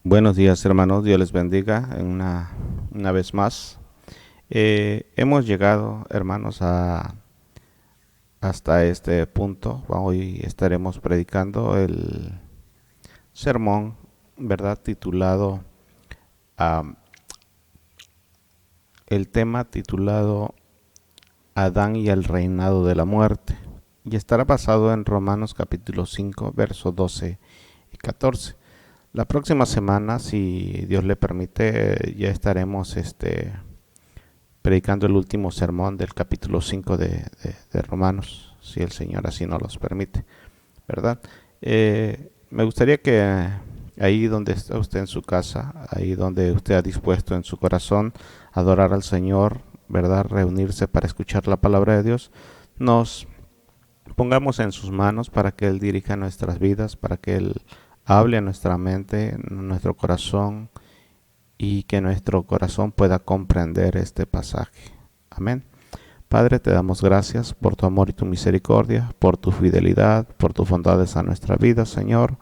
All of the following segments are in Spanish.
Buenos días, hermanos. Dios les bendiga una vez más. Hemos llegado, hermanos, hasta este punto. Hoy estaremos predicando el sermón, ¿verdad? Titulado, am, el tema titulado Adán y el reinado de la muerte. Y estará basado en Romanos capítulo 5, versos 12 y 14. La próxima semana, si Dios le permite, ya estaremos predicando el último sermón del capítulo 5 de Romanos, si el Señor así nos los permite, ¿verdad? Me gustaría que ahí donde está usted en su casa, ahí donde usted ha dispuesto en su corazón adorar al Señor, ¿verdad? Reunirse para escuchar la palabra de Dios, nos pongamos en sus manos para que Él dirija nuestras vidas, para que Él hable a nuestra mente, en nuestro corazón, y que nuestro corazón pueda comprender este pasaje. Amén. Padre, te damos gracias por tu amor y tu misericordia, por tu fidelidad, por tus bondades a nuestra vida, Señor.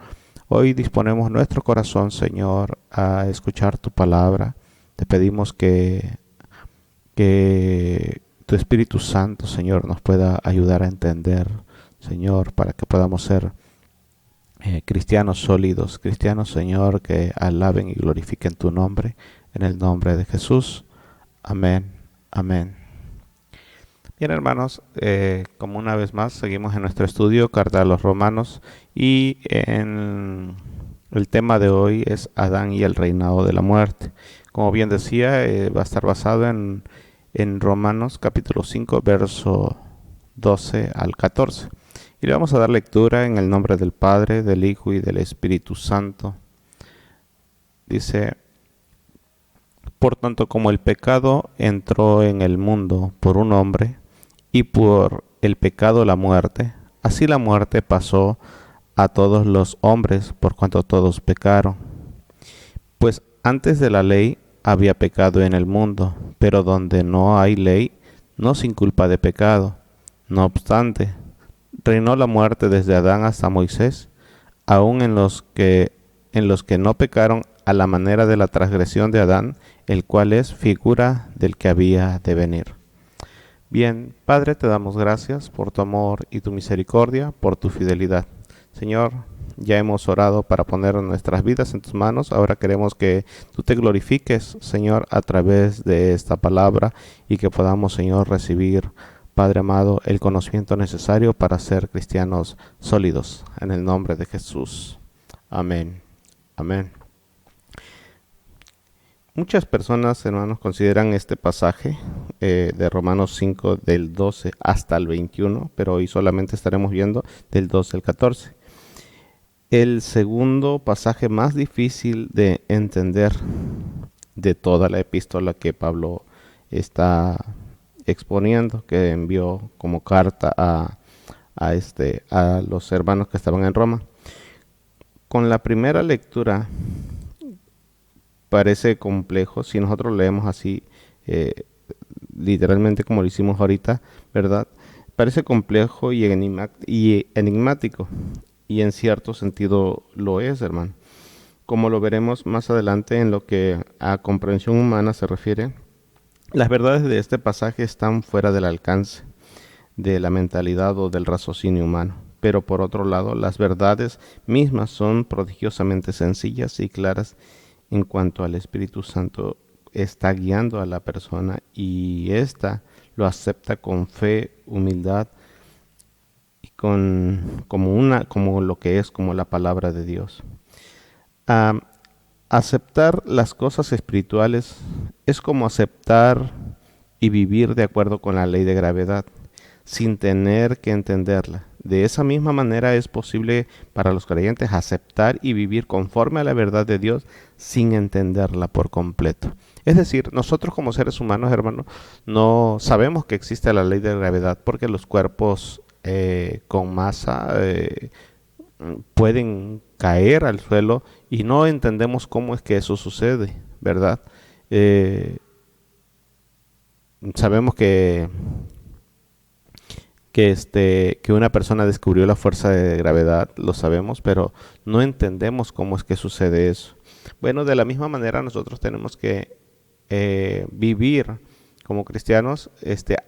Hoy disponemos nuestro corazón, Señor, a escuchar tu palabra. Te pedimos que tu Espíritu Santo, Señor, nos pueda ayudar a entender, Señor, para que podamos ser cristianos sólidos, cristianos, Señor, que alaben y glorifiquen tu nombre, en el nombre de Jesús. Amén, amén. Bien, hermanos, como una vez más seguimos en nuestro estudio, Carta a los Romanos, y el tema de hoy es Adán y el reinado de la muerte. Como bien decía, va a estar basado en Romanos capítulo 5, verso 12 al 14. Y le vamos a dar lectura en el nombre del Padre, del Hijo y del Espíritu Santo. Dice, por tanto como el pecado entró en el mundo por un hombre, y por el pecado la muerte, así la muerte pasó a todos los hombres por cuanto todos pecaron. Pues antes de la ley había pecado en el mundo, pero donde no hay ley, no sin culpa de pecado. No obstante, reinó la muerte desde Adán hasta Moisés, aun en los que no pecaron a la manera de la transgresión de Adán, el cual es figura del que había de venir. Bien, Padre, te damos gracias por tu amor y tu misericordia, por tu fidelidad. Señor, ya hemos orado para poner nuestras vidas en tus manos. Ahora queremos que tú te glorifiques, Señor, a través de esta palabra y que podamos, Señor, recibir, Padre amado, el conocimiento necesario para ser cristianos sólidos. En el nombre de Jesús. Amén. Amén. Muchas personas, hermanos, consideran este pasaje de Romanos 5 del 12 hasta el 21, pero hoy solamente estaremos viendo del 12 al 14. El segundo pasaje más difícil de entender de toda la epístola que Pablo está exponiendo, que envió como carta a los hermanos que estaban en Roma. Con la primera lectura parece complejo, si nosotros leemos así, eh, literalmente como lo hicimos ahorita, ¿verdad? Parece complejo y enigmático, y en cierto sentido lo es, hermano. Como lo veremos más adelante en lo que a comprensión humana se refiere, las verdades de este pasaje están fuera del alcance de la mentalidad o del raciocinio humano. Pero por otro lado, las verdades mismas son prodigiosamente sencillas y claras en cuanto al Espíritu Santo está guiando a la persona y ésta lo acepta con fe, humildad y como lo que es, como la palabra de Dios. Ah, aceptar las cosas espirituales es como aceptar y vivir de acuerdo con la ley de gravedad, sin tener que entenderla. De esa misma manera es posible para los creyentes aceptar y vivir conforme a la verdad de Dios sin entenderla por completo. Es decir, nosotros como seres humanos, hermanos, no sabemos que existe la ley de gravedad porque los cuerpos con masa pueden caer al suelo y no entendemos cómo es que eso sucede, ¿verdad? Eh, sabemos que una persona descubrió la fuerza de gravedad, lo sabemos, pero no entendemos cómo es que sucede eso. Bueno, de la misma manera nosotros tenemos que vivir como cristianos,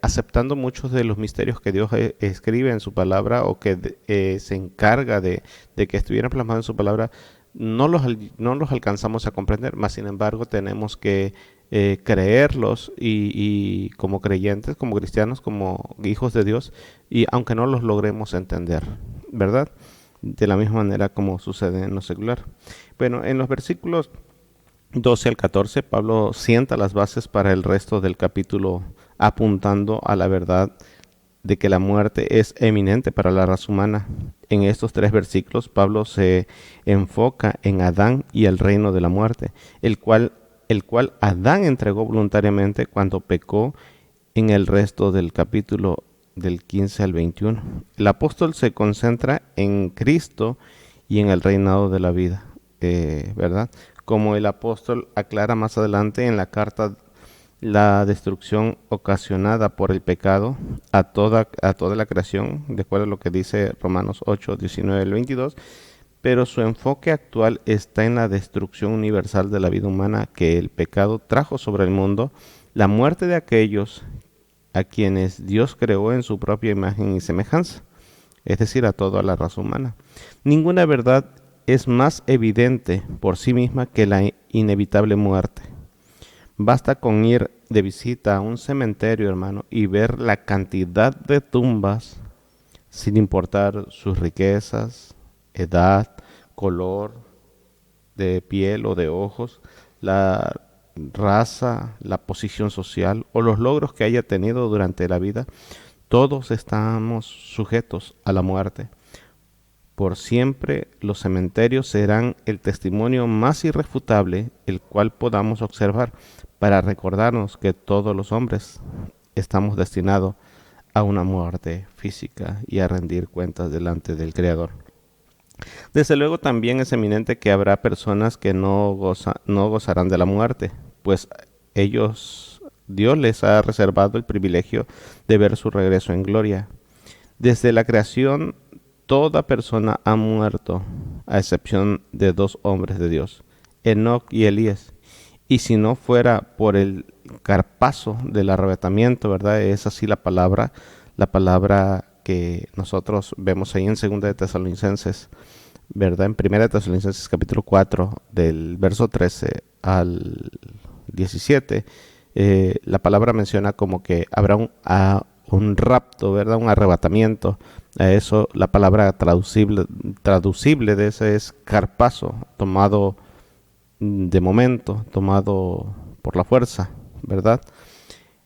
aceptando muchos de los misterios que Dios escribe en su palabra o que se encarga de que estuvieran plasmados en su palabra. No los alcanzamos a comprender, mas sin embargo tenemos que creerlos y como creyentes, como cristianos, como hijos de Dios, y aunque no los logremos entender, ¿verdad? De la misma manera como sucede en lo secular. Bueno, en los versículos 12 al 14, Pablo sienta las bases para el resto del capítulo, apuntando a la verdad de que la muerte es eminente para la raza humana. En estos 3 versículos, Pablo se enfoca en Adán y el reino de la muerte, el cual Adán entregó voluntariamente cuando pecó. En el resto del capítulo del 15 al 21. El apóstol se concentra en Cristo y en el reinado de la vida, ¿verdad? Como el apóstol aclara más adelante en la carta, la destrucción ocasionada por el pecado a toda la creación, de acuerdo a lo que dice Romanos 8, 19 al 22, pero su enfoque actual está en la destrucción universal de la vida humana que el pecado trajo sobre el mundo, la muerte de aquellos a quienes Dios creó en su propia imagen y semejanza, es decir, a toda la raza humana. Ninguna verdad es más evidente por sí misma que la inevitable muerte. Basta con ir de visita a un cementerio, hermano, y ver la cantidad de tumbas, sin importar sus riquezas, edad, color de piel o de ojos, la raza, la posición social o los logros que haya tenido durante la vida. Todos estamos sujetos a la muerte. Por siempre los cementerios serán el testimonio más irrefutable el cual podamos observar para recordarnos que todos los hombres estamos destinados a una muerte física y a rendir cuentas delante del Creador. Desde luego también es eminente que habrá personas que no gozarán de la muerte, pues Dios les ha reservado el privilegio de ver su regreso en gloria. Desde la creación, toda persona ha muerto, a excepción de 2 hombres de Dios, Enoc y Elías. Y si no fuera por el carpazo del arrebatamiento, ¿verdad? Es así la palabra que nosotros vemos ahí en 2 de Tesalonicenses, ¿verdad? En 1 de Tesalonicenses capítulo 4, del verso 13 al 17, la palabra menciona como que habrá un rapto, ¿verdad? Un arrebatamiento. A eso la palabra traducible de ese es carpazo, tomado de momento, tomado por la fuerza, ¿verdad?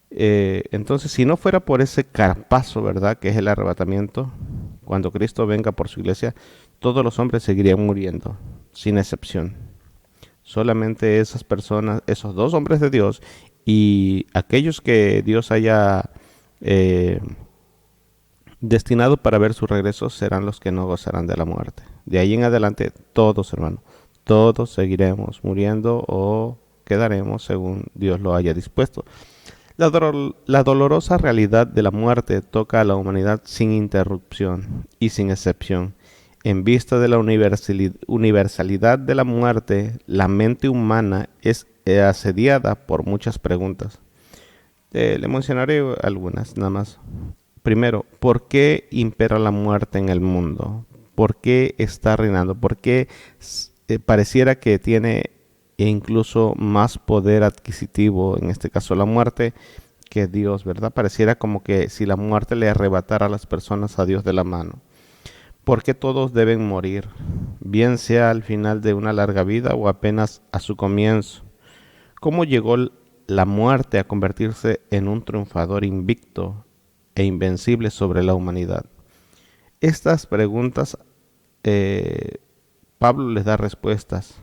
Entonces, si no fuera por ese carpazo, ¿verdad? Que es el arrebatamiento, cuando Cristo venga por su iglesia, todos los hombres seguirían muriendo, sin excepción. Solamente esas personas, esos 2 hombres de Dios y aquellos que Dios haya destinado para ver su regreso serán los que no gozarán de la muerte. De ahí en adelante, todos, hermanos, todos seguiremos muriendo o quedaremos según Dios lo haya dispuesto. La dolorosa realidad de la muerte toca a la humanidad sin interrupción y sin excepción. En vista de la universalidad de la muerte, la mente humana es asediada por muchas preguntas. Le mencionaré algunas nada más. Primero, ¿por qué impera la muerte en el mundo? ¿Por qué está reinando? ¿Por qué pareciera que tiene incluso más poder adquisitivo, en este caso la muerte, que Dios, ¿verdad? Pareciera como que si la muerte le arrebatara a las personas a Dios de la mano. ¿Por qué todos deben morir? Bien sea al final de una larga vida o apenas a su comienzo. ¿Cómo llegó la muerte a convertirse en un triunfador invicto e invencible sobre la humanidad? Estas preguntas Pablo les da respuestas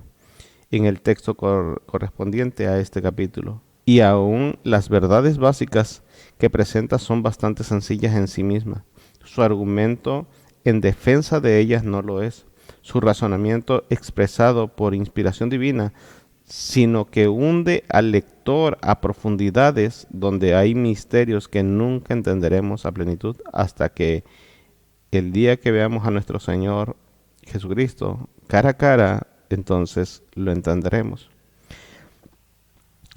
en el texto correspondiente a este capítulo. Y aún las verdades básicas que presenta son bastante sencillas en sí mismas. Su argumento en defensa de ellas no lo es. Su razonamiento expresado por inspiración divina sino que hunde al lector a profundidades donde hay misterios que nunca entenderemos a plenitud hasta que el día que veamos a nuestro Señor Jesucristo cara a cara, entonces lo entenderemos.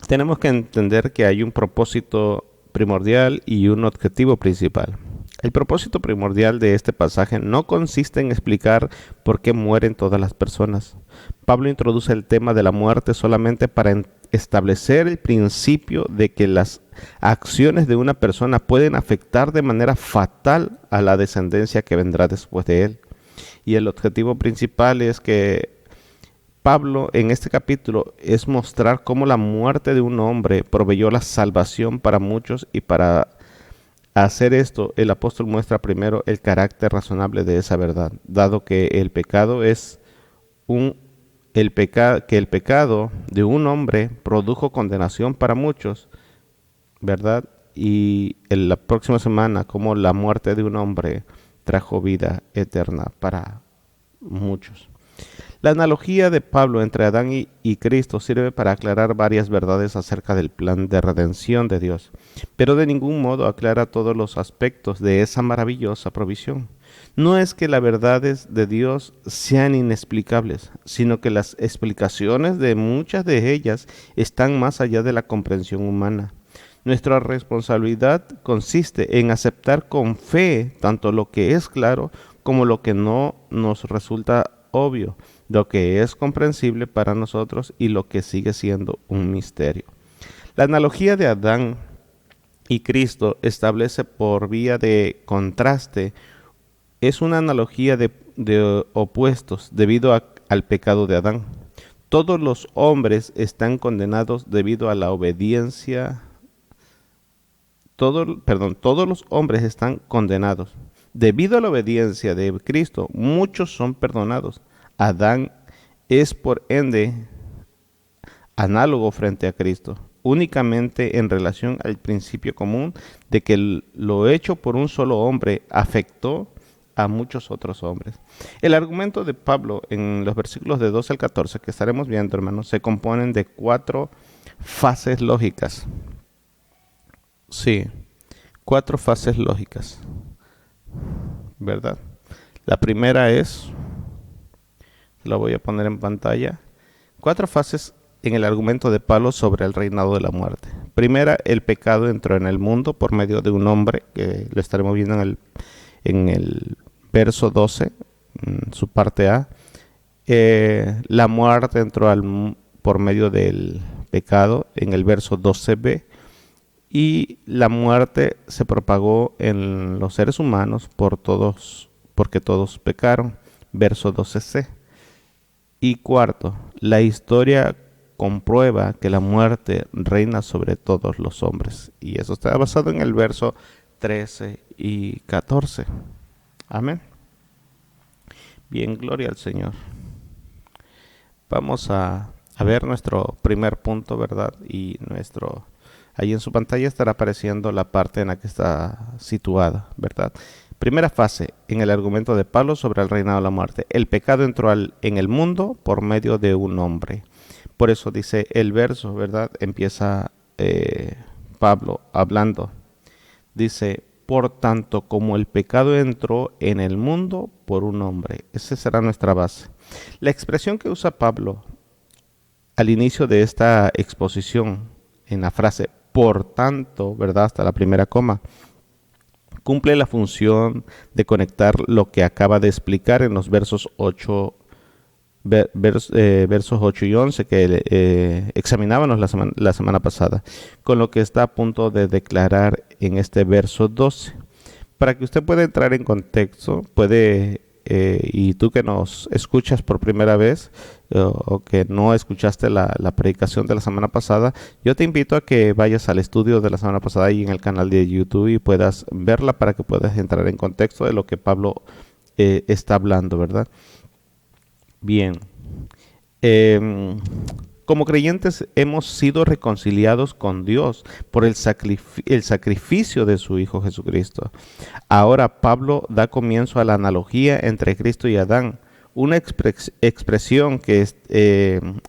Tenemos que entender que hay un propósito primordial y un objetivo principal. El propósito primordial de este pasaje no consiste en explicar por qué mueren todas las personas. Pablo introduce el tema de la muerte solamente para establecer el principio de que las acciones de una persona pueden afectar de manera fatal a la descendencia que vendrá después de él. Y el objetivo principal es que Pablo en este capítulo es mostrar cómo la muerte de un hombre proveyó la salvación para muchos, y para hacer esto el apóstol muestra primero el carácter razonable de esa verdad, dado que el pecado que el pecado de un hombre produjo condenación para muchos, ¿verdad? Y en la próxima semana cómo la muerte de un hombre trajo vida eterna para muchos. La analogía de Pablo entre Adán y Cristo sirve para aclarar varias verdades acerca del plan de redención de Dios, pero de ningún modo aclara todos los aspectos de esa maravillosa provisión. No es que las verdades de Dios sean inexplicables, sino que las explicaciones de muchas de ellas están más allá de la comprensión humana. Nuestra responsabilidad consiste en aceptar con fe tanto lo que es claro como lo que no nos resulta obvio, lo que es comprensible para nosotros y lo que sigue siendo un misterio. La analogía de Adán y Cristo establece por vía de contraste, es una analogía de opuestos debido al pecado de Adán. Todos los hombres están condenados debido a la obediencia. Todos los hombres están condenados. Debido a la obediencia de Cristo, muchos son perdonados. Adán es por ende análogo frente a Cristo, únicamente en relación al principio común de que lo hecho por un solo hombre afectó a muchos otros hombres. El argumento de Pablo en los versículos de 12 al 14 que estaremos viendo, hermanos, se componen de 4 fases lógicas. Sí, 4 fases lógicas, ¿verdad? La primera es, la voy a poner en pantalla, 4 fases en el argumento de Pablo sobre el reinado de la muerte. Primera, el pecado entró en el mundo por medio de un hombre, que lo estaremos viendo en el verso 12, su parte A. La muerte entró por medio del pecado en el verso 12b. Y la muerte se propagó en los seres humanos porque todos pecaron, verso 12c. Y cuarto, la historia comprueba que la muerte reina sobre todos los hombres. Y eso está basado en el verso 13 y 14. Amén. Bien, gloria al Señor. Vamos a ver nuestro primer punto, ¿verdad? Y ahí en su pantalla estará apareciendo la parte en la que está situada, ¿verdad? Primera fase en el argumento de Pablo sobre el reinado de la muerte. El pecado entró en el mundo por medio de un hombre. Por eso dice el verso, ¿verdad? Empieza Pablo hablando. Dice, por tanto, como el pecado entró en el mundo por un hombre. Esa será nuestra base. La expresión que usa Pablo al inicio de esta exposición, en la frase por tanto, ¿verdad? Hasta la primera coma, cumple la función de conectar lo que acaba de explicar en los versos 8 y 11 que examinábamos la semana pasada, con lo que está a punto de declarar en este verso 12. Para que usted pueda entrar en contexto, y tú que nos escuchas por primera vez o que no escuchaste la predicación de la semana pasada, yo te invito a que vayas al estudio de la semana pasada y en el canal de YouTube y puedas verla para que puedas entrar en contexto de lo que Pablo está hablando, ¿verdad? Bien. Como creyentes hemos sido reconciliados con Dios por el sacrificio de su Hijo Jesucristo. Ahora Pablo da comienzo a la analogía entre Cristo y Adán, Una expresión que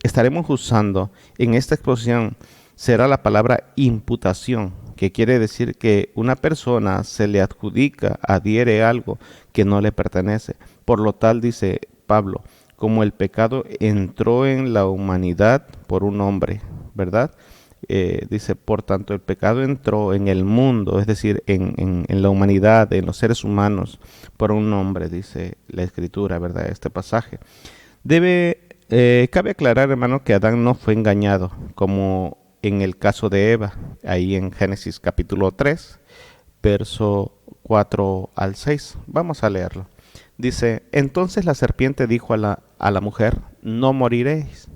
estaremos usando en esta exposición será la palabra imputación, que quiere decir que una persona se le adjudica, adhiere algo que no le pertenece. Por lo tal, dice Pablo, como el pecado entró en la humanidad por un hombre, ¿verdad? Dice, por tanto, el pecado entró en el mundo, es decir, en la humanidad, en los seres humanos, por un hombre, dice la Escritura, ¿verdad? Este pasaje. Cabe aclarar, hermano, que Adán no fue engañado, como en el caso de Eva, ahí en Génesis capítulo 3, verso 4 al 6. Vamos a leerlo. Dice, entonces la serpiente dijo a la mujer, no moriréis.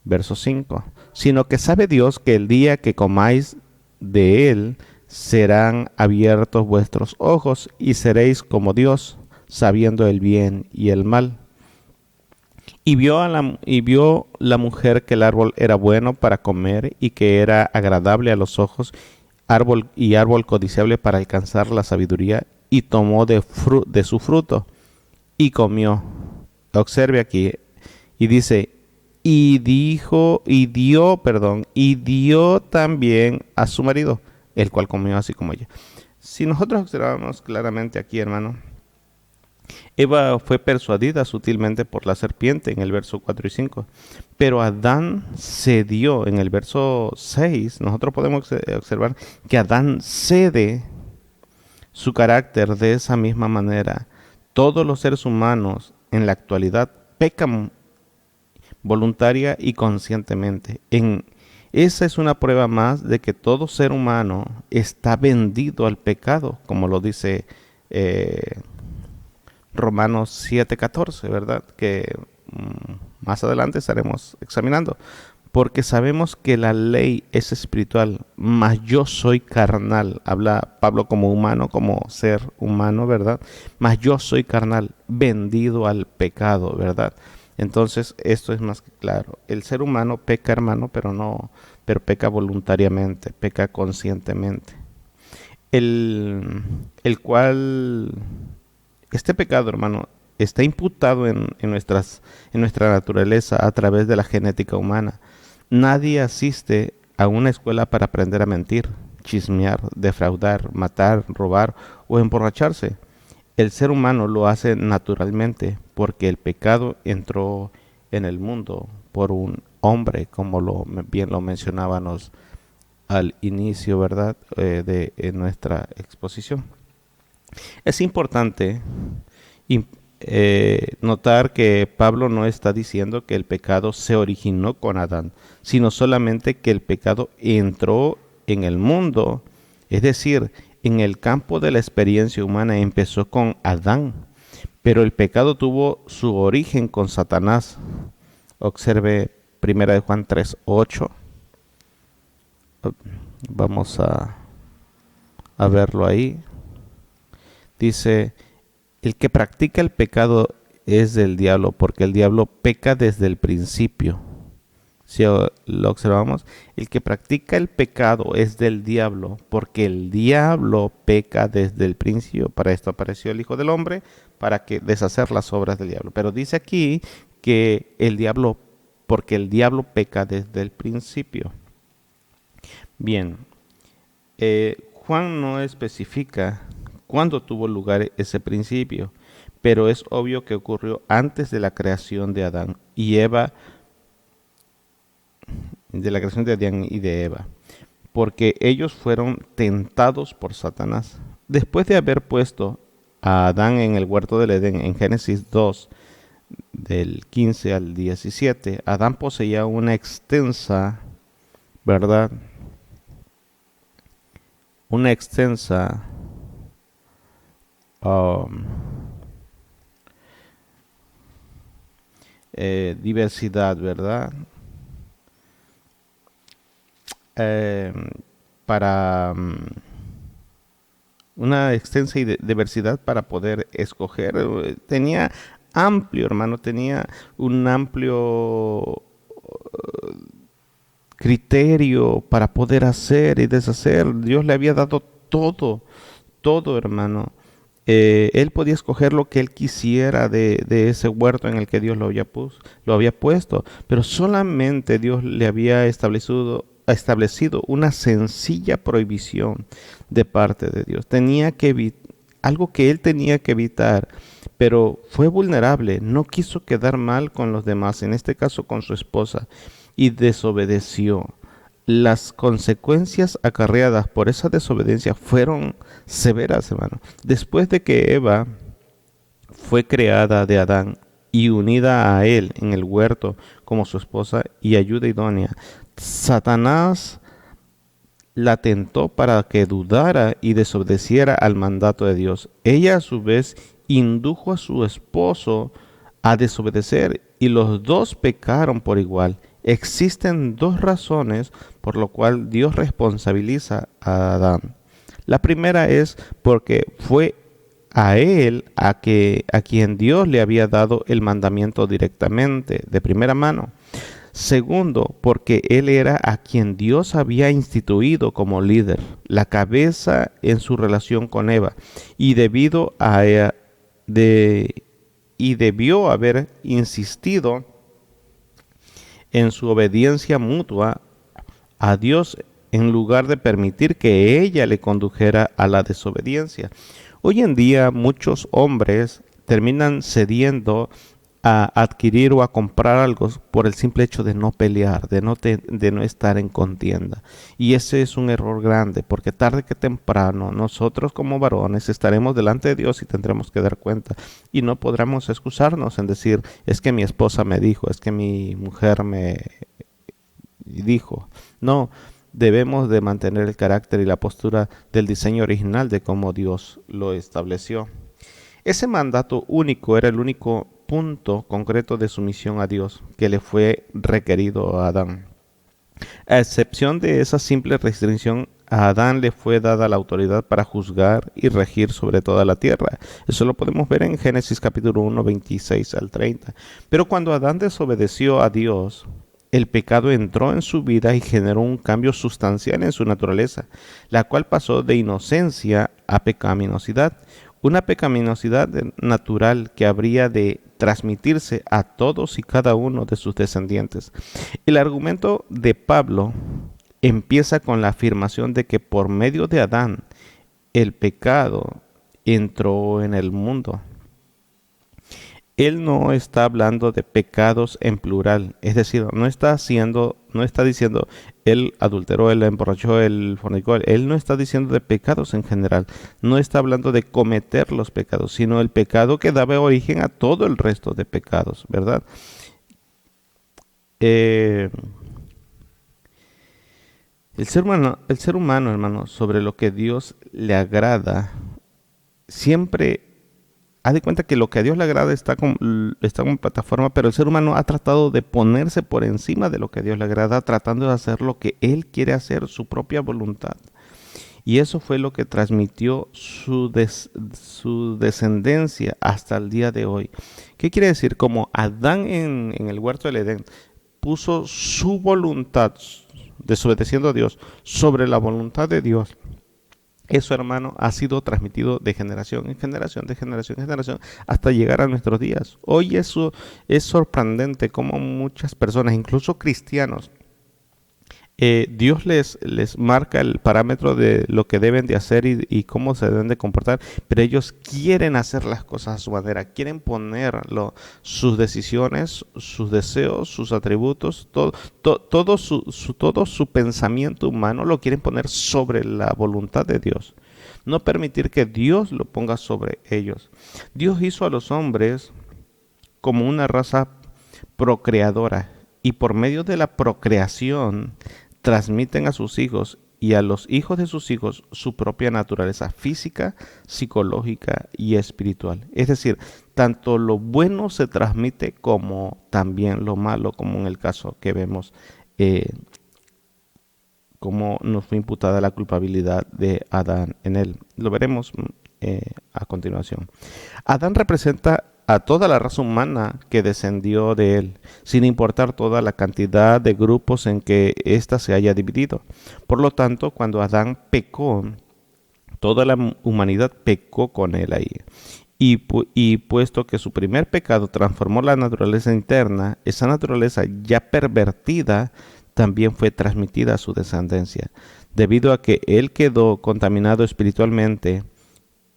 Verso 5, sino que sabe Dios que el día que comáis de él, serán abiertos vuestros ojos y seréis como Dios, sabiendo el bien y el mal. Y vio la mujer que el árbol era bueno para comer y que era agradable a los ojos, árbol codiciable para alcanzar la sabiduría, y tomó de su fruto y comió. Observe aquí, y dice, y dio también a su marido, el cual comió así como ella. Si nosotros observamos claramente aquí, hermano, Eva fue persuadida sutilmente por la serpiente en el verso 4 y 5, pero Adán cedió. En el verso 6 nosotros podemos observar que Adán cede su carácter de esa misma manera. Todos los seres humanos en la actualidad pecan voluntaria y conscientemente. Esa es una prueba más de que todo ser humano está vendido al pecado, como lo dice Romanos 7:14, ¿verdad? Que más adelante estaremos examinando. Porque sabemos que la ley es espiritual, mas yo soy carnal. Habla Pablo como humano, como ser humano, ¿verdad? Mas yo soy carnal, vendido al pecado, ¿verdad? Entonces, esto es más que claro. El ser humano peca, hermano, pero peca voluntariamente, peca conscientemente. El cual, este pecado, hermano, está imputado en nuestra naturaleza a través de la genética humana. Nadie asiste a una escuela para aprender a mentir, chismear, defraudar, matar, robar o emborracharse. El ser humano lo hace naturalmente porque el pecado entró en el mundo por un hombre, como bien lo mencionábamos al inicio, ¿verdad? De nuestra exposición. Es importante notar que Pablo no está diciendo que el pecado se originó con Adán, sino solamente que el pecado entró en el mundo, es decir, en el campo de la experiencia humana empezó con Adán, pero el pecado tuvo su origen con Satanás. Observe 1 Juan 3:8. Vamos a verlo ahí. Dice, el que practica el pecado es del diablo, porque el diablo peca desde el principio. Si lo observamos, el que practica el pecado es del diablo, porque el diablo peca desde el principio. Para esto apareció el Hijo del Hombre, para que deshacer las obras del diablo. Pero dice aquí que porque el diablo peca desde el principio. Bien, Juan no especifica cuándo tuvo lugar ese principio, pero es obvio que ocurrió antes de la creación de Adán y Eva, porque ellos fueron tentados por Satanás. Después de haber puesto a Adán en el huerto del Edén, en Génesis 2, del 15 al 17, Adán poseía una extensa, ¿verdad? Una extensa diversidad, ¿verdad? Para una extensa diversidad para poder escoger. Tenía amplio, hermano, tenía un amplio criterio para poder hacer y deshacer. Dios le había dado todo, hermano. Él podía escoger lo que él quisiera de ese huerto en el que Dios lo había puesto, pero solamente Dios le había establecido una sencilla prohibición de parte de Dios. Algo que él tenía que evitar, pero fue vulnerable, no quiso quedar mal con los demás, en este caso con su esposa, y desobedeció. Las consecuencias acarreadas por esa desobediencia fueron severas, hermano. Después de que Eva fue creada de Adán y unida a él en el huerto como su esposa y ayuda idónea, Satanás la tentó para que dudara y desobedeciera al mandato de Dios. Ella a su vez indujo a su esposo a desobedecer y los dos pecaron por igual. Existen dos razones por lo cual Dios responsabiliza a Adán. La primera es porque fue a él a quien Dios le había dado el mandamiento directamente, de primera mano. Segundo, porque él era a quien Dios había instituido como líder, la cabeza en su relación con Eva, y y debió haber insistido en su obediencia mutua a Dios en lugar de permitir que ella le condujera a la desobediencia. Hoy en día muchos hombres terminan cediendo a adquirir o a comprar algo por el simple hecho de no pelear, de no estar en contienda. Y ese es un error grande, porque tarde que temprano nosotros como varones estaremos delante de Dios y tendremos que dar cuenta. Y no podremos excusarnos en decir, es que mi esposa me dijo, es que mi mujer me dijo. No, debemos de mantener el carácter y la postura del diseño original de cómo Dios lo estableció. Ese mandato único era el único punto concreto de sumisión a Dios que le fue requerido a Adán. A excepción de esa simple restricción, a Adán le fue dada la autoridad para juzgar y regir sobre toda la tierra. Eso lo podemos ver en Génesis capítulo 1, 26 al 30. Pero cuando Adán desobedeció a Dios, el pecado entró en su vida y generó un cambio sustancial en su naturaleza, la cual pasó de inocencia a pecaminosidad. Una pecaminosidad natural que habría de transmitirse a todos y cada uno de sus descendientes. El argumento de Pablo empieza con la afirmación de que por medio de Adán el pecado entró en el mundo. Él no está hablando de pecados en plural, es decir, no está diciendo él adulteró, él emborrachó, él fornicó, él no está diciendo de pecados en general, no está hablando de cometer los pecados, sino el pecado que daba origen a todo el resto de pecados, ¿verdad? Eh, el ser humano, hermano, sobre lo que Dios le agrada, siempre haz de cuenta que lo que a Dios le agrada está como plataforma, pero el ser humano ha tratado de ponerse por encima de lo que a Dios le agrada, tratando de hacer lo que Él quiere hacer, su propia voluntad. Y eso fue lo que transmitió su descendencia hasta el día de hoy. ¿Qué quiere decir? Como Adán en el huerto del Edén puso su voluntad, desobedeciendo a Dios, sobre la voluntad de Dios. Eso, hermano, ha sido transmitido de generación en generación, de generación en generación, hasta llegar a nuestros días. Hoy eso es sorprendente como muchas personas, incluso cristianos, Dios les marca el parámetro de lo que deben de hacer y cómo se deben de comportar, pero ellos quieren hacer las cosas a su manera, quieren ponerlo, sus decisiones, sus deseos, sus atributos, todo su pensamiento humano lo quieren poner sobre la voluntad de Dios. No permitir que Dios lo ponga sobre ellos. Dios hizo a los hombres como una raza procreadora y por medio de la procreación transmiten a sus hijos y a los hijos de sus hijos su propia naturaleza física, psicológica y espiritual. Es decir, tanto lo bueno se transmite como también lo malo, como en el caso que vemos cómo nos fue imputada la culpabilidad de Adán en él. Lo veremos a continuación. Adán representa a toda la raza humana que descendió de él, sin importar toda la cantidad de grupos en que ésta se haya dividido. Por lo tanto, cuando Adán pecó, Toda la humanidad pecó con él ahí. Y puesto que su primer pecado transformó la naturaleza interna, esa naturaleza ya pervertida también fue transmitida a su descendencia. Debido a que él quedó contaminado espiritualmente,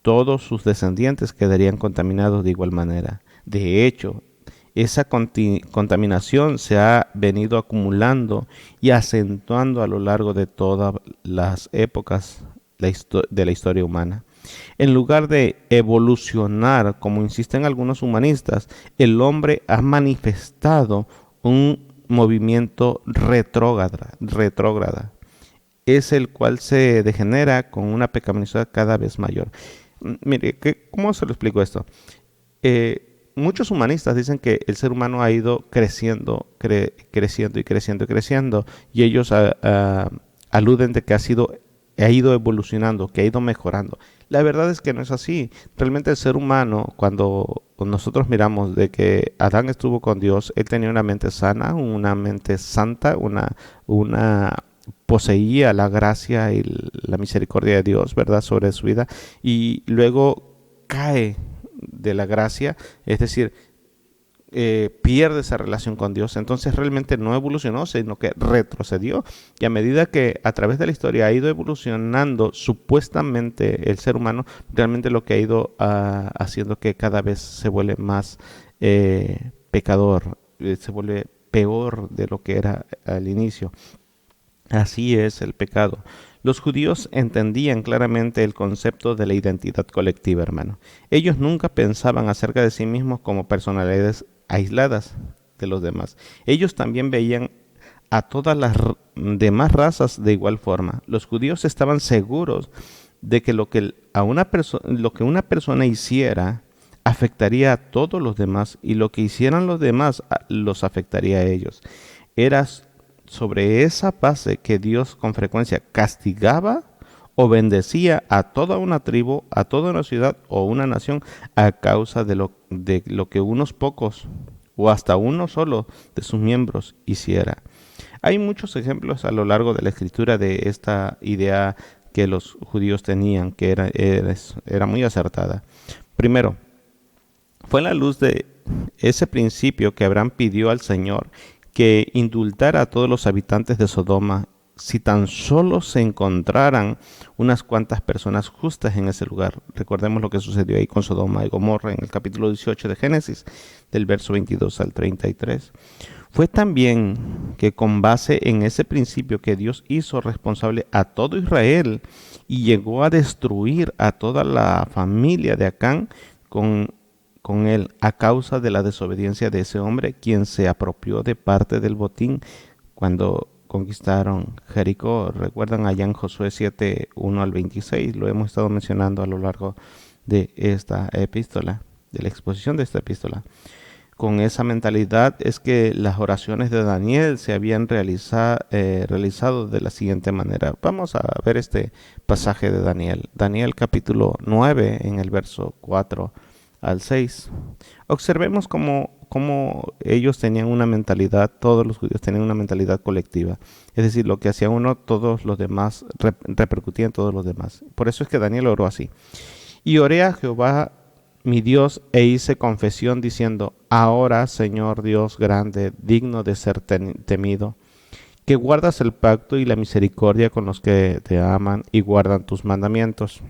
todos sus descendientes quedarían contaminados de igual manera. De hecho, esa contaminación se ha venido acumulando y acentuando a lo largo de todas las épocas de la historia humana. En lugar de evolucionar, como insisten algunos humanistas, el hombre ha manifestado un movimiento retrógrada, es el cual se degenera con una pecaminosidad cada vez mayor. Mire, ¿cómo se lo explico esto? Muchos humanistas dicen que el ser humano ha ido creciendo, creciendo y creciendo y creciendo, y ellos aluden de que ha ido evolucionando, que ha ido mejorando. La verdad es que no es así. Realmente el ser humano, cuando nosotros miramos de que Adán estuvo con Dios, él tenía una mente sana, una mente santa, una poseía la gracia y la misericordia de Dios, ¿verdad?, sobre su vida, y luego cae de la gracia, es decir, pierde esa relación con Dios. Entonces realmente no evolucionó, sino que retrocedió. Y a medida que a través de la historia ha ido evolucionando supuestamente el ser humano, realmente lo que ha ido haciendo que cada vez se vuelve más pecador, se vuelve peor de lo que era al inicio. Así es el pecado. Los judíos entendían claramente el concepto de la identidad colectiva, hermano. Ellos nunca pensaban acerca de sí mismos como personalidades aisladas de los demás. Ellos también veían a todas las demás razas de igual forma. Los judíos estaban seguros de que lo que una persona hiciera afectaría a todos los demás, y lo que hicieran los demás los afectaría a ellos. Era sobre esa base que Dios con frecuencia castigaba o bendecía a toda una tribu, a toda una ciudad o una nación a causa de lo que unos pocos o hasta uno solo de sus miembros hiciera. Hay muchos ejemplos a lo largo de la escritura de esta idea que los judíos tenían, que era muy acertada. Primero, fue la luz de ese principio que Abraham pidió al Señor que indultara a todos los habitantes de Sodoma si tan solo se encontraran unas cuantas personas justas en ese lugar. Recordemos lo que sucedió ahí con Sodoma y Gomorra en el capítulo 18 de Génesis, del verso 22 al 33. Fue también que con base en ese principio que Dios hizo responsable a todo Israel y llegó a destruir a toda la familia de Acán con él a causa de la desobediencia de ese hombre, quien se apropió de parte del botín cuando conquistaron Jericó. Recuerdan allá en Josué 7, 1 al 26, lo hemos estado mencionando a lo largo de esta epístola, de la exposición de esta epístola. Con esa mentalidad es que las oraciones de Daniel se habían realizado de la siguiente manera. Vamos a ver este pasaje de Daniel. Daniel capítulo 9 en el verso 4 al 6. Observemos cómo ellos tenían una mentalidad, todos los judíos tenían una mentalidad colectiva. Es decir, lo que hacía uno, todos los demás repercutían en todos los demás. Por eso es que Daniel oró así. Y oré a Jehová mi Dios e hice confesión diciendo: ahora, Señor Dios grande, digno de ser temido, que guardas el pacto y la misericordia con los que te aman y guardan tus mandamientos.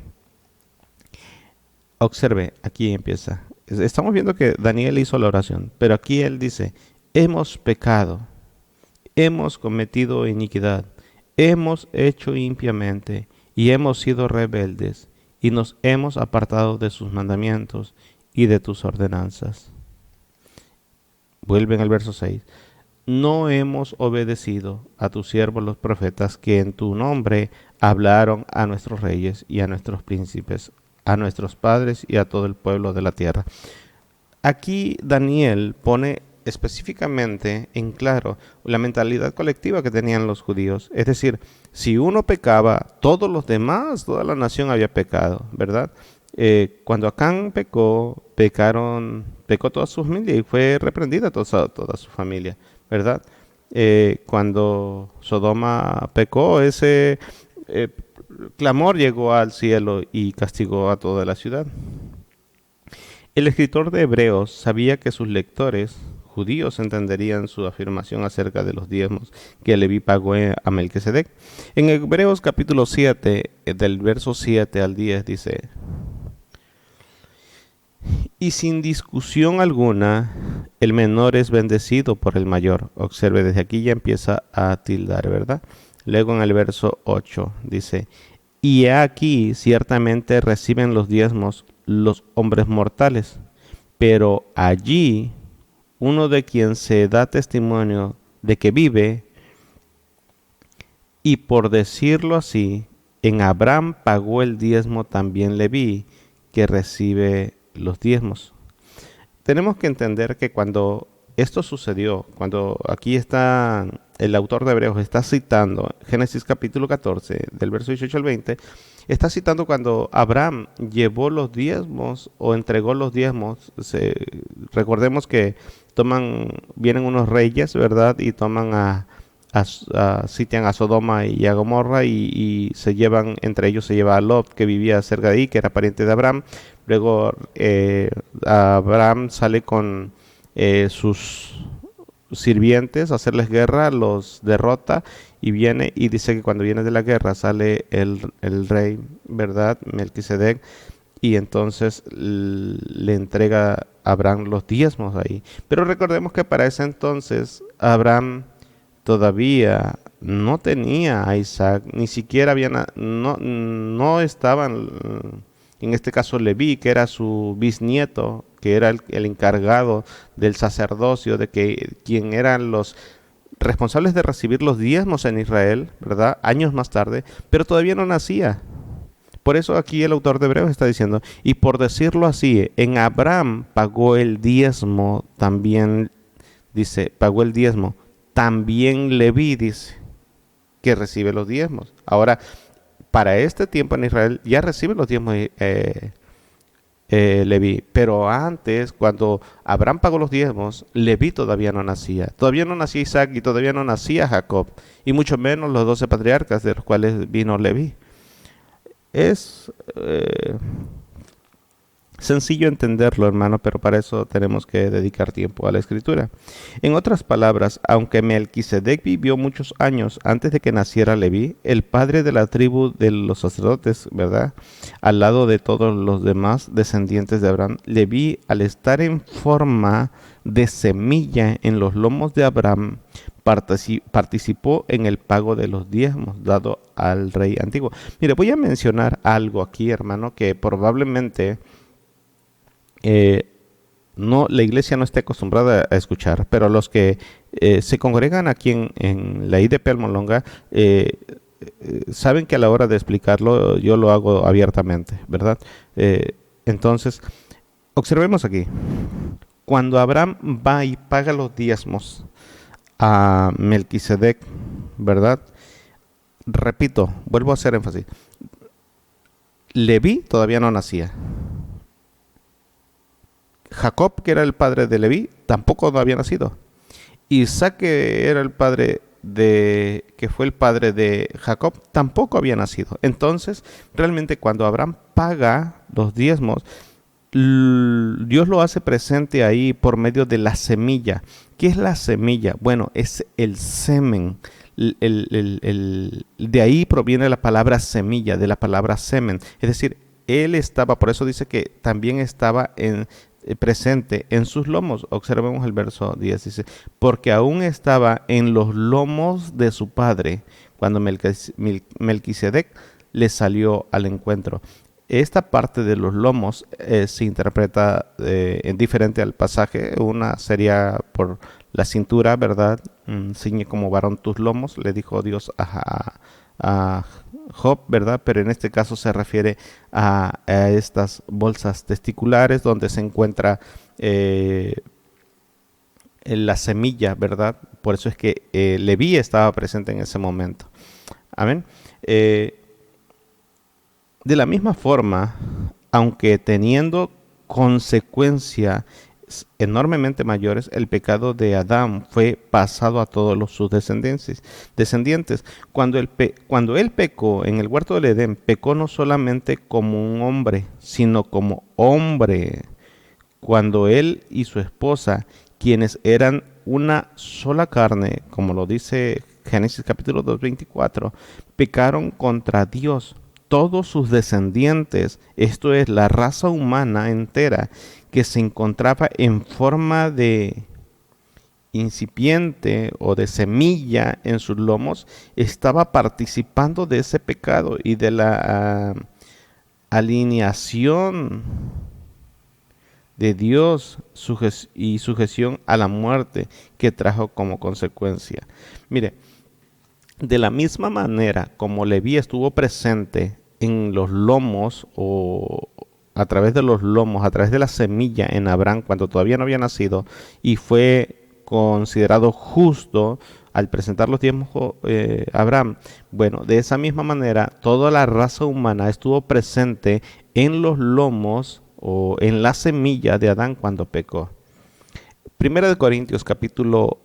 Observe, aquí empieza. Estamos viendo que Daniel hizo la oración, pero aquí él dice: hemos pecado, hemos cometido iniquidad, hemos hecho impiamente y hemos sido rebeldes y nos hemos apartado de sus mandamientos y de tus ordenanzas. Vuelven al verso 6. No hemos obedecido a tus siervos los profetas que en tu nombre hablaron a nuestros reyes y a nuestros príncipes, a nuestros padres y a todo el pueblo de la tierra. Aquí Daniel pone específicamente en claro la mentalidad colectiva que tenían los judíos. Es decir, si uno pecaba, todos los demás, toda la nación había pecado, ¿verdad? Cuando Acán pecó toda su familia y fue reprendida toda su familia, ¿verdad? Cuando Sodoma pecó, clamor llegó al cielo y castigó a toda la ciudad. El escritor de Hebreos sabía que sus lectores judíos entenderían su afirmación acerca de los diezmos que Leví pagó a Melquisedec. En Hebreos capítulo 7, del verso 7 al 10 dice: y sin discusión alguna, el menor es bendecido por el mayor. Observe, desde aquí ya empieza a tildar, ¿verdad? Luego en el verso 8 dice: y aquí ciertamente reciben los diezmos los hombres mortales, pero allí uno de quien se da testimonio de que vive, y por decirlo así, en Abraham pagó el diezmo también Leví, que recibe los diezmos. Tenemos que entender que cuando esto sucedió, cuando aquí está el autor de Hebreos, está citando Génesis capítulo 14, del verso 18 al 20, está citando cuando Abraham llevó los diezmos o entregó los diezmos. Recordemos que vienen unos reyes, ¿verdad? Y sitian a Sodoma y a Gomorra y se llevan, entre ellos se lleva a Lot, que vivía cerca de ahí, que era pariente de Abraham. Luego Abraham sale con sus sirvientes a hacerles guerra, los derrota y viene y dice que cuando viene de la guerra sale el rey, ¿verdad? Melquisedec, y entonces le entrega a Abraham los diezmos ahí. Pero recordemos que para ese entonces Abraham todavía no tenía a Isaac, ni siquiera no estaban, en este caso Leví, que era su bisnieto, que era el encargado del sacerdocio, de que quien eran los responsables de recibir los diezmos en Israel, ¿verdad? Años más tarde, pero todavía no nacía. Por eso aquí el autor de Hebreos está diciendo: y por decirlo así, en Abraham pagó el diezmo, también dice, pagó el diezmo, también Leví, dice, que recibe los diezmos. Ahora, para este tiempo en Israel ya recibe los diezmos Leví, pero antes, cuando Abraham pagó los diezmos, Leví todavía no nacía Isaac y todavía no nacía Jacob, y mucho menos los 12 patriarcas de los cuales vino Leví. Es sencillo entenderlo, hermano, pero para eso tenemos que dedicar tiempo a la escritura. En otras palabras, aunque Melquisedec vivió muchos años antes de que naciera Leví, el padre de la tribu de los sacerdotes, ¿verdad? Al lado de todos los demás descendientes de Abraham, Leví, al estar en forma de semilla en los lomos de Abraham, participó en el pago de los diezmos dado al rey antiguo. Mire, voy a mencionar algo aquí, hermano, que probablemente no, la iglesia no esté acostumbrada a escuchar, pero los que se congregan aquí en la IDP Almolonga saben que a la hora de explicarlo yo lo hago abiertamente, ¿verdad? Entonces, observemos aquí. Cuando Abraham va y paga los diezmos a Melquisedec, ¿verdad? Repito, vuelvo a hacer énfasis. Leví todavía no nacía. Jacob, que era el padre de Leví, tampoco no había nacido. Isaac, que era que fue el padre de Jacob, tampoco había nacido. Entonces, realmente cuando Abraham paga los diezmos, Dios lo hace presente ahí por medio de la semilla. ¿Qué es la semilla? Bueno, es el semen. De ahí proviene la palabra semilla, de la palabra semen. Es decir, él estaba, por eso dice que también estaba presente en sus lomos. Observemos el verso 10, dice: porque aún estaba en los lomos de su padre cuando Melquisedec le salió al encuentro. Esta parte de los lomos se interpreta en diferente al pasaje. Una sería por la cintura, ¿verdad? Ciñe como varón tus lomos, le dijo Dios a Job, ¿verdad? Pero en este caso se refiere a estas bolsas testiculares donde se encuentra la semilla, ¿verdad? Por eso es que Leví estaba presente en ese momento. Amén. De la misma forma, aunque teniendo consecuencia enormemente mayores, el pecado de Adán fue pasado a todos sus descendientes. Cuando él pecó en el huerto del Edén, pecó no solamente como un hombre, sino como hombre. Cuando él y su esposa, quienes eran una sola carne, como lo dice Génesis capítulo 2:24, pecaron contra Dios. Todos sus descendientes, esto es la raza humana entera, que se encontraba en forma de incipiente o de semilla en sus lomos, estaba participando de ese pecado y de la alineación de Dios y sujeción a la muerte que trajo como consecuencia. Mire, de la misma manera como Leví estuvo presente en los lomos o a través de los lomos, a través de la semilla en Abraham cuando todavía no había nacido y fue considerado justo al presentar los diezmos Abraham. Bueno, de esa misma manera toda la raza humana estuvo presente en los lomos o en la semilla de Adán cuando pecó. Primera de Corintios capítulo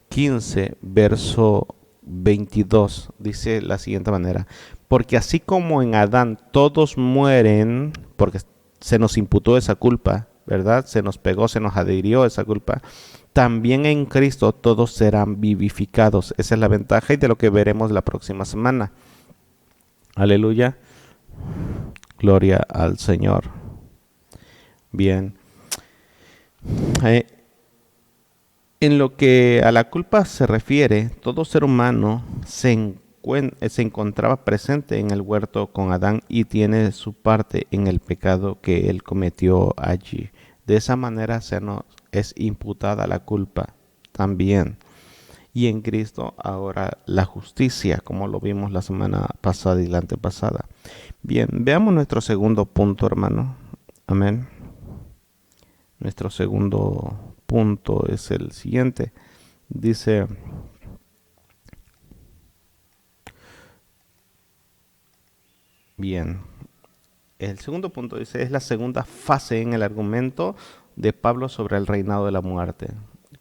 15, verso 22, dice la siguiente manera: porque así como en Adán todos mueren, porque se nos imputó esa culpa, ¿verdad? Se nos pegó, se nos adhirió esa culpa. También en Cristo todos serán vivificados. Esa es la ventaja y de lo que veremos la próxima semana. Aleluya. Gloria al Señor. Bien. Eh, En lo que a la culpa se refiere, todo ser humano se encontraba presente en el huerto con Adán y tiene su parte en el pecado que él cometió allí. De esa manera se nos es imputada la culpa también. Y en Cristo ahora la justicia, como lo vimos la semana pasada y la antepasada. Bien, veamos nuestro segundo punto, hermano. Amén. Nuestro segundo punto es el siguiente. Dice, bien, el segundo punto dice, es la segunda fase en el argumento de Pablo sobre el reinado de la muerte.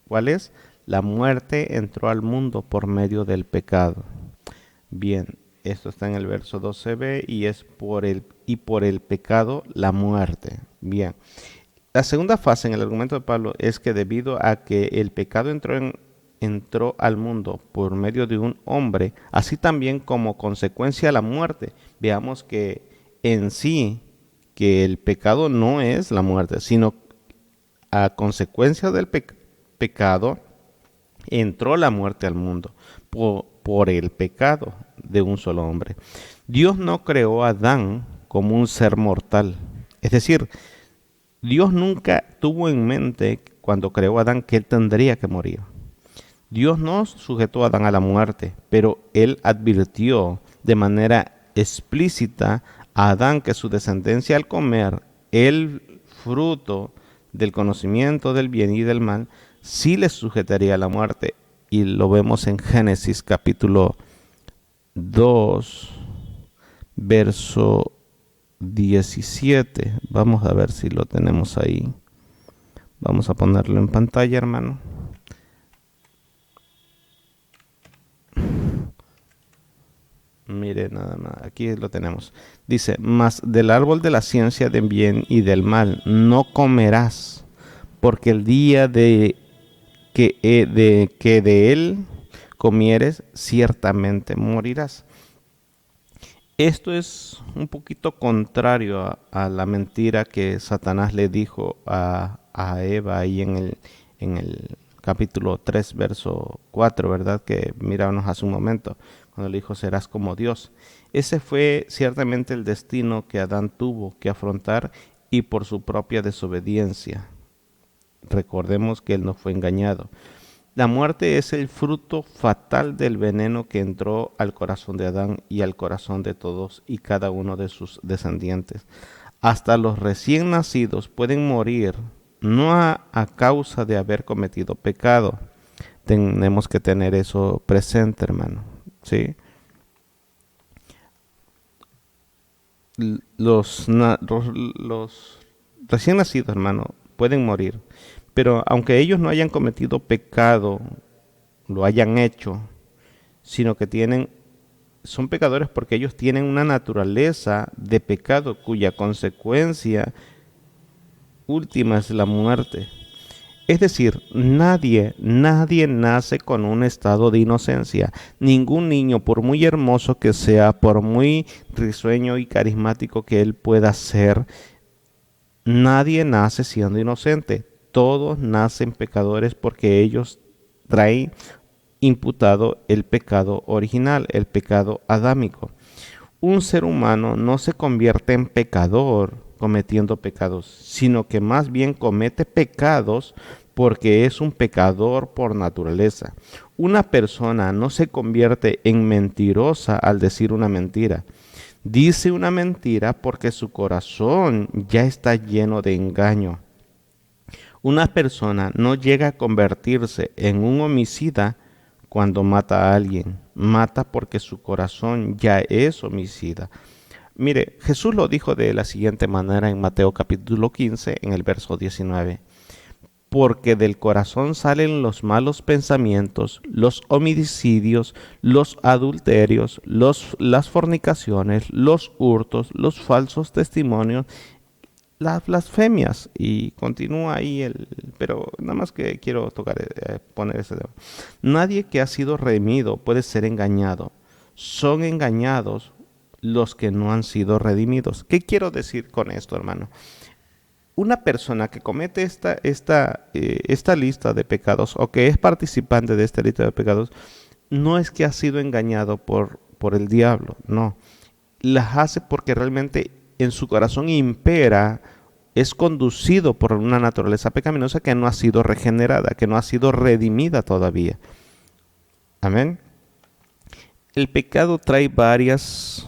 ¿Cuál es? La muerte entró al mundo por medio del pecado. Bien, esto está en el verso 12b y es por el pecado la muerte. Bien. La segunda fase en el argumento de Pablo es que debido a que el pecado entró al mundo por medio de un hombre, así también como consecuencia la muerte. Veamos que en sí, que el pecado no es la muerte, sino a consecuencia del pecado entró la muerte al mundo por el pecado de un solo hombre. Dios no creó a Adán como un ser mortal. Es decir, Dios nunca tuvo en mente cuando creó a Adán que él tendría que morir. Dios no sujetó a Adán a la muerte, pero él advirtió de manera explícita a Adán que su descendencia al comer el fruto del conocimiento del bien y del mal, sí le sujetaría a la muerte. Y lo vemos en Génesis capítulo 2, verso 17. Vamos a ver si lo tenemos ahí. Vamos a ponerlo en pantalla, hermano. Mire, nada más, aquí lo tenemos. Dice, mas del árbol de la ciencia del bien y del mal no comerás, porque el día que de él comieres, ciertamente morirás. Esto es un poquito contrario a la mentira que Satanás le dijo a Eva ahí en el capítulo 3, verso 4, ¿verdad? Que mirábamos hace un momento, cuando le dijo, serás como Dios. Ese fue ciertamente el destino que Adán tuvo que afrontar y por su propia desobediencia. Recordemos que él no fue engañado. La muerte es el fruto fatal del veneno que entró al corazón de Adán y al corazón de todos y cada uno de sus descendientes. Hasta los recién nacidos pueden morir no a causa de haber cometido pecado. Tenemos que tener eso presente, hermano. ¿Sí? Los recién nacidos, hermano, pueden morir, Pero aunque ellos no hayan cometido pecado, lo hayan hecho, sino que son pecadores porque ellos tienen una naturaleza de pecado cuya consecuencia última es la muerte. Es decir, nadie nace con un estado de inocencia. Ningún niño, por muy hermoso que sea, por muy risueño y carismático que él pueda ser, nadie nace siendo inocente. Todos nacen pecadores porque ellos traen imputado el pecado original, el pecado adámico. Un ser humano no se convierte en pecador cometiendo pecados, sino que más bien comete pecados porque es un pecador por naturaleza. Una persona no se convierte en mentirosa al decir una mentira. Dice una mentira porque su corazón ya está lleno de engaño. Una persona no llega a convertirse en un homicida cuando mata a alguien. Mata porque su corazón ya es homicida. Mire, Jesús lo dijo de la siguiente manera en Mateo capítulo 15, en el verso 19. Porque del corazón salen los malos pensamientos, los homicidios, los adulterios, las fornicaciones, los hurtos, los falsos testimonios, las blasfemias. Y continúa ahí pero nada más que quiero poner ese tema. Nadie que ha sido redimido puede ser engañado. Son engañados los que no han sido redimidos. ¿Qué quiero decir con esto, hermano? Una persona que comete esta lista de pecados o que es participante de esta lista de pecados, no es que ha sido engañado por el diablo, no. Las hace porque realmente en su corazón impera, es conducido por una naturaleza pecaminosa que no ha sido regenerada, que no ha sido redimida todavía. Amén. El pecado trae varias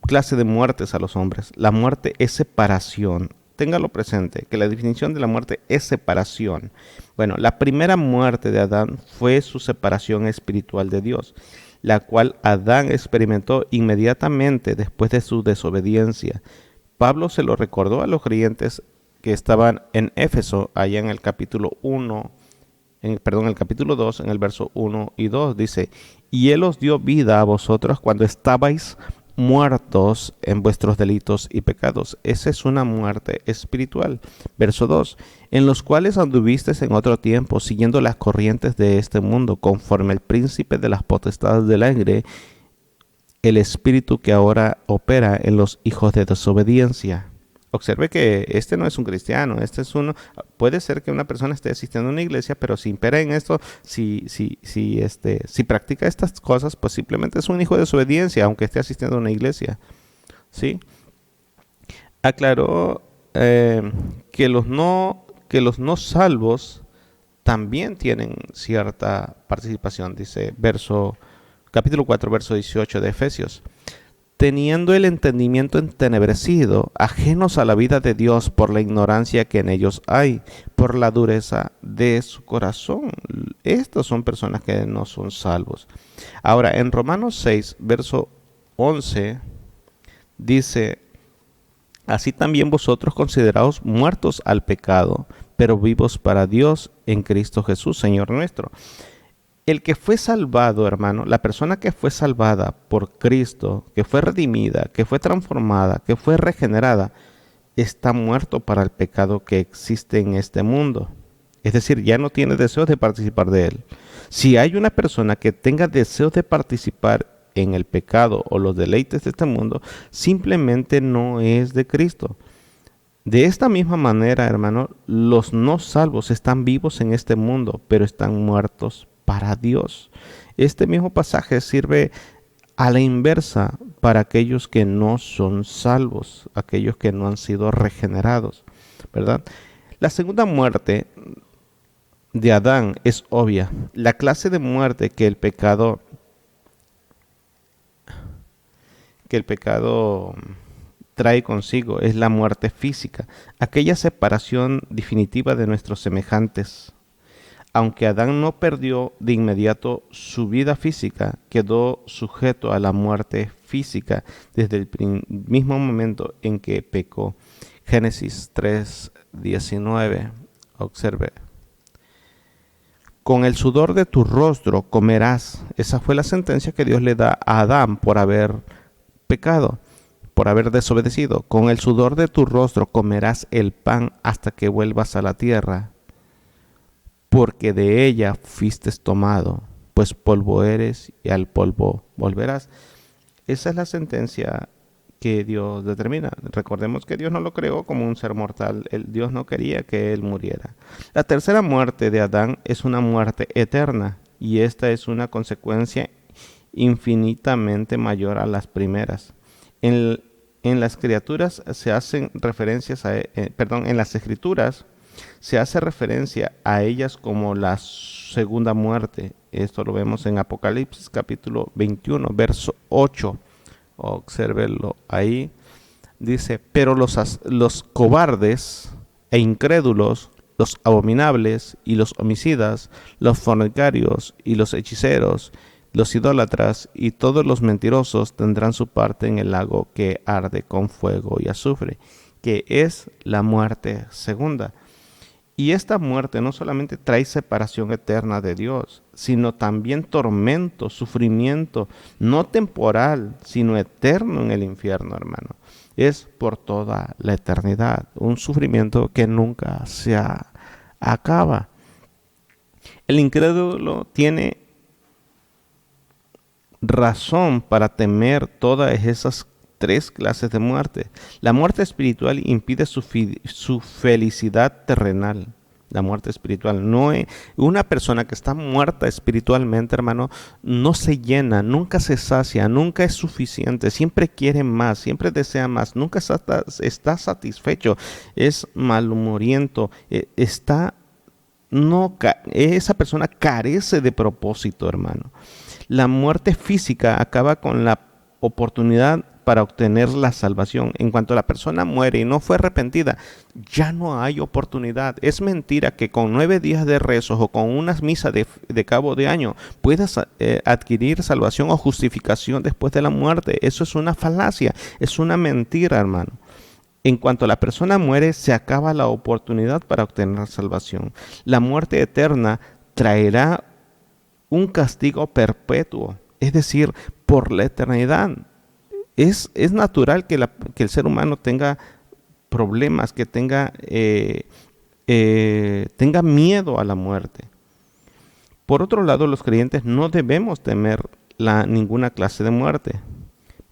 clase de muertes a los hombres. La muerte es separación. Téngalo presente, que la definición de la muerte es separación. Bueno, la primera muerte de Adán fue su separación espiritual de Dios, la cual Adán experimentó inmediatamente después de su desobediencia. Pablo se lo recordó a los creyentes que estaban en Éfeso, allá en el capítulo 1, el capítulo 2, en el verso 1 y 2, dice: y Él os dio vida a vosotros cuando estabais muertos en vuestros delitos y pecados. Esa es una muerte espiritual. Verso 2, en los cuales anduvisteis en otro tiempo, siguiendo las corrientes de este mundo, conforme el príncipe de las potestades del aire, el espíritu que ahora opera en los hijos de desobediencia. Observe que este no es un cristiano, puede ser que una persona esté asistiendo a una iglesia, pero si impera en esto, si practica estas cosas, pues simplemente es un hijo de desobediencia, aunque esté asistiendo a una iglesia. ¿Sí? Aclaró que los no salvos también tienen cierta participación, dice capítulo 4, verso 18 de Efesios. Teniendo el entendimiento entenebrecido, ajenos a la vida de Dios por la ignorancia que en ellos hay, por la dureza de su corazón. Estas son personas que no son salvos. Ahora, en Romanos 6, verso 11, dice: así también vosotros consideraos muertos al pecado, pero vivos para Dios en Cristo Jesús, Señor nuestro. El que fue salvado, hermano, la persona que fue salvada por Cristo, que fue redimida, que fue transformada, que fue regenerada, está muerto para el pecado que existe en este mundo. Es decir, ya no tiene deseos de participar de él. Si hay una persona que tenga deseos de participar en el pecado o los deleites de este mundo, simplemente no es de Cristo. De esta misma manera, hermano, los no salvos están vivos en este mundo, pero están muertos para Dios. Este mismo pasaje sirve a la inversa para aquellos que no son salvos, aquellos que no han sido regenerados, ¿verdad? La segunda muerte de Adán es obvia. La clase de muerte que el pecado trae consigo es la muerte física, aquella separación definitiva de nuestros semejantes. Aunque Adán no perdió de inmediato su vida física, quedó sujeto a la muerte física desde el mismo momento en que pecó. Génesis 3:19. Observe. Con el sudor de tu rostro comerás. Esa fue la sentencia que Dios le da a Adán por haber pecado, por haber desobedecido. Con el sudor de tu rostro comerás el pan hasta que vuelvas a la tierra, porque de ella fuiste tomado, pues polvo eres y al polvo volverás. Esa es la sentencia que Dios determina. Recordemos que Dios no lo creó como un ser mortal. Dios no quería que él muriera. La tercera muerte de Adán es una muerte eterna, y esta es una consecuencia infinitamente mayor a las primeras. En las criaturas se hacen referencias en las escrituras se hace referencia a ellas como la segunda muerte. Esto lo vemos en Apocalipsis capítulo 21, verso 8. Obsérvenlo ahí. Dice, pero los cobardes e incrédulos, los abominables y los homicidas, los fornicarios y los hechiceros, los idólatras y todos los mentirosos tendrán su parte en el lago que arde con fuego y azufre, que es la muerte segunda. Y esta muerte no solamente trae separación eterna de Dios, sino también tormento, sufrimiento, no temporal, sino eterno en el infierno, hermano. Es por toda la eternidad, un sufrimiento que nunca se acaba. El incrédulo tiene razón para temer todas esas tres clases de muerte. La muerte espiritual impide su felicidad terrenal. La muerte espiritual no es una persona que está muerta espiritualmente, hermano, no se llena, nunca se sacia, nunca es suficiente, siempre quiere más, siempre desea más, nunca está satisfecho, es malhumoriento, esa persona carece de propósito, hermano. La muerte física acaba con la oportunidad para obtener la salvación. En cuanto la persona muere y no fue arrepentida, ya no hay oportunidad. Es mentira que con 9 días de rezos o con unas misas de cabo de año puedas adquirir salvación o justificación después de la muerte. Eso es una falacia, es una mentira, hermano. En cuanto la persona muere, se acaba la oportunidad para obtener salvación. La muerte eterna traerá un castigo perpetuo, es decir, por la eternidad. Es natural que el ser humano tenga problemas, que tenga miedo a la muerte. Por otro lado, los creyentes no debemos temer ninguna clase de muerte.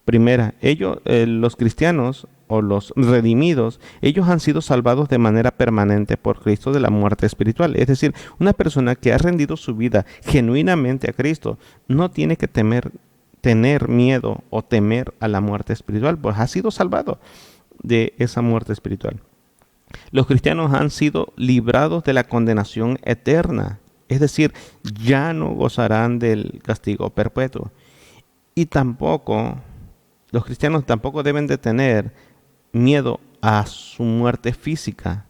Primera, los cristianos o los redimidos, ellos han sido salvados de manera permanente por Cristo de la muerte espiritual. Es decir, una persona que ha rendido su vida genuinamente a Cristo no tiene que tener miedo o temer a la muerte espiritual, pues ha sido salvado de esa muerte espiritual. Los cristianos han sido librados de la condenación eterna, es decir, ya no gozarán del castigo perpetuo. Y los cristianos tampoco deben de tener miedo a su muerte física,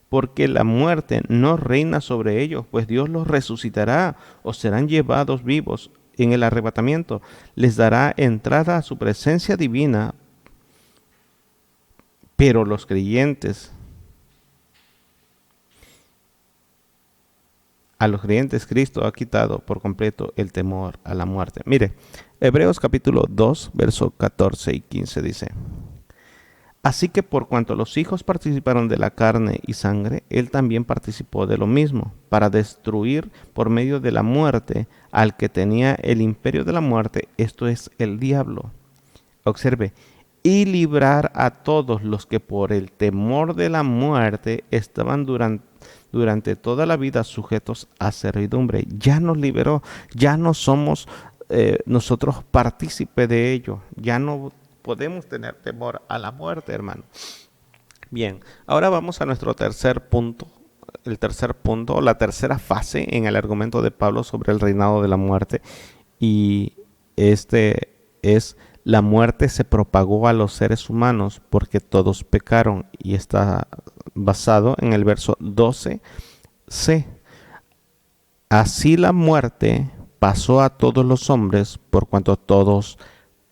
porque la muerte no reina sobre ellos, pues Dios los resucitará o serán llevados vivos en el arrebatamiento. Les dará entrada a su presencia divina, pero los creyentes, a los creyentes Cristo ha quitado por completo el temor a la muerte. Mire, Hebreos capítulo 2, versos 14 y 15 dice: así que por cuanto los hijos participaron de la carne y sangre, él también participó de lo mismo, para destruir por medio de la muerte al que tenía el imperio de la muerte, esto es, el diablo. Observe, y librar a todos los que por el temor de la muerte estaban durante toda la vida sujetos a servidumbre. Ya nos liberó, ya no somos nosotros partícipes de ello, ya no podemos tener temor a la muerte, hermano. Bien, ahora vamos a nuestro tercer punto. El tercer punto, la tercera fase en el argumento de Pablo sobre el reinado de la muerte. Y este es: la muerte se propagó a los seres humanos porque todos pecaron. Y está basado en el verso 12c. Así la muerte pasó a todos los hombres por cuanto todos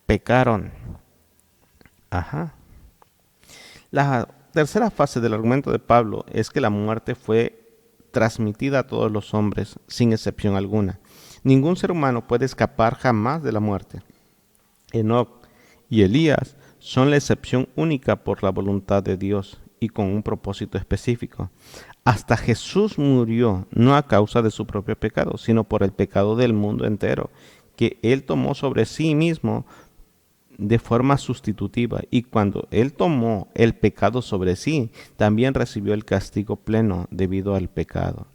pecaron. Ajá. La tercera fase del argumento de Pablo es que la muerte fue transmitida a todos los hombres, sin excepción alguna. Ningún ser humano puede escapar jamás de la muerte. Enoc y Elías son la excepción única por la voluntad de Dios y con un propósito específico. Hasta Jesús murió no a causa de su propio pecado, sino por el pecado del mundo entero, que Él tomó sobre sí mismo de forma sustitutiva. Y cuando Él tomó el pecado sobre sí, también recibió el castigo pleno debido al pecado.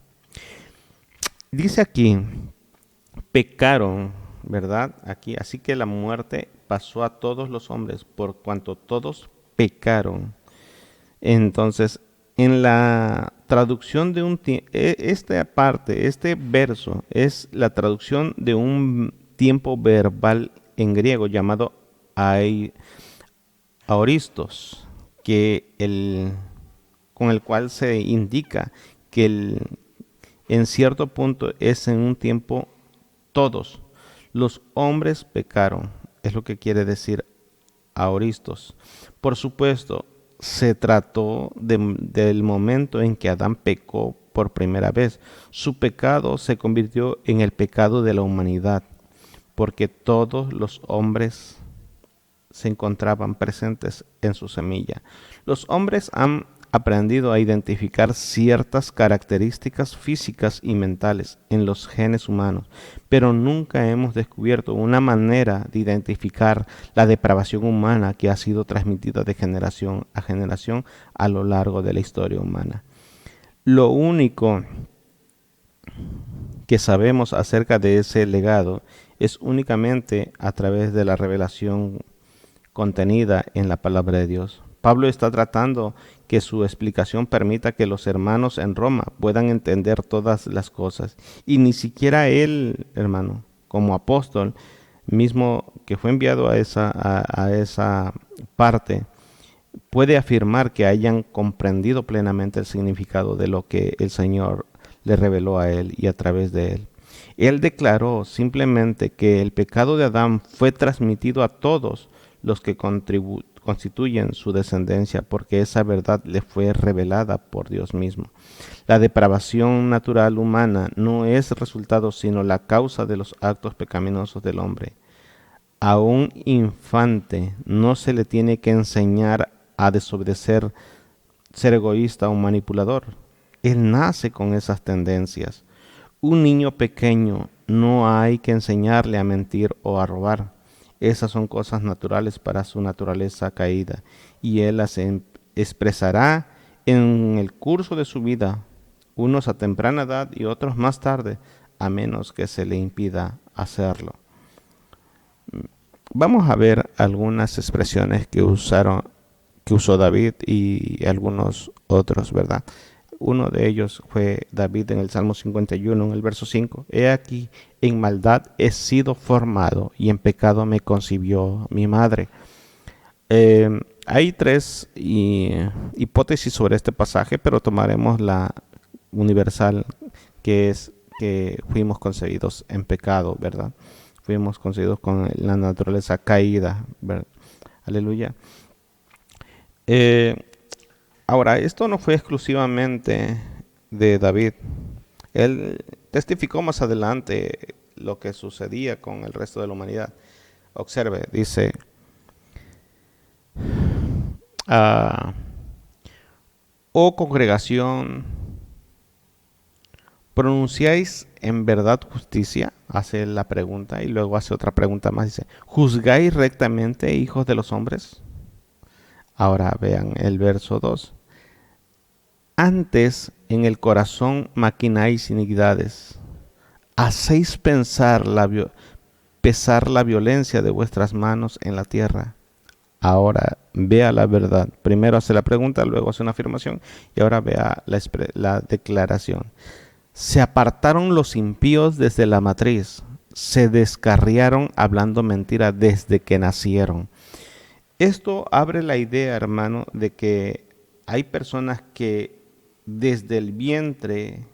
Dice aquí, pecaron, ¿verdad? Aquí, así que la muerte pasó a todos los hombres por cuanto todos pecaron. Entonces, en la traducción de esta parte, este verso es la traducción de un tiempo verbal en griego llamado aoristos, con el cual se indica que en cierto punto es en un tiempo todos. Los hombres pecaron, es lo que quiere decir aoristos. Por supuesto, se trató del momento en que Adán pecó por primera vez. Su pecado se convirtió en el pecado de la humanidad, porque todos los hombres se encontraban presentes en su semilla. Los hombres han aprendido a identificar ciertas características físicas y mentales en los genes humanos, pero nunca hemos descubierto una manera de identificar la depravación humana que ha sido transmitida de generación a lo largo de la historia humana. Lo único que sabemos acerca de ese legado es únicamente a través de la revelación contenida en la palabra de Dios. Pablo está tratando que su explicación permita que los hermanos en Roma puedan entender todas las cosas. Y ni siquiera él, hermano, como apóstol, mismo que fue enviado a esa parte, puede afirmar que hayan comprendido plenamente el significado de lo que el Señor le reveló a él y a través de él. Él declaró simplemente que el pecado de Adán fue transmitido a todos los que constituyen su descendencia, porque esa verdad le fue revelada por Dios mismo. La depravación natural humana no es resultado sino la causa de los actos pecaminosos del hombre. A un infante no se le tiene que enseñar a desobedecer, ser egoísta o manipulador. Él nace con esas tendencias. Un niño pequeño no hay que enseñarle a mentir o a robar. Esas son cosas naturales para su naturaleza caída, y él las expresará en el curso de su vida, unos a temprana edad y otros más tarde, a menos que se le impida hacerlo. Vamos a ver algunas expresiones que usó David y algunos otros, ¿verdad? Uno de ellos fue David en el Salmo 51, en el verso 5. He aquí, en maldad he sido formado y en pecado me concibió mi madre. Hay tres hipótesis sobre este pasaje, pero tomaremos la universal, que es que fuimos concebidos en pecado, ¿verdad? Fuimos concebidos con la naturaleza caída, ¿verdad? Aleluya. Ahora, esto no fue exclusivamente de David. Él testificó más adelante lo que sucedía con el resto de la humanidad. Observe, dice, oh congregación, ¿pronunciáis en verdad justicia? Hace la pregunta y luego hace otra pregunta más. Dice, ¿juzgáis rectamente, hijos de los hombres? Ahora vean el verso 2. Antes en el corazón maquináis iniquidades. Hacéis pesar la violencia de vuestras manos en la tierra. Ahora vea la verdad. Primero hace la pregunta, luego hace una afirmación y ahora vea la declaración. Se apartaron los impíos desde la matriz. Se descarriaron hablando mentira desde que nacieron. Esto abre la idea, hermano, de que hay personas que desde el vientre,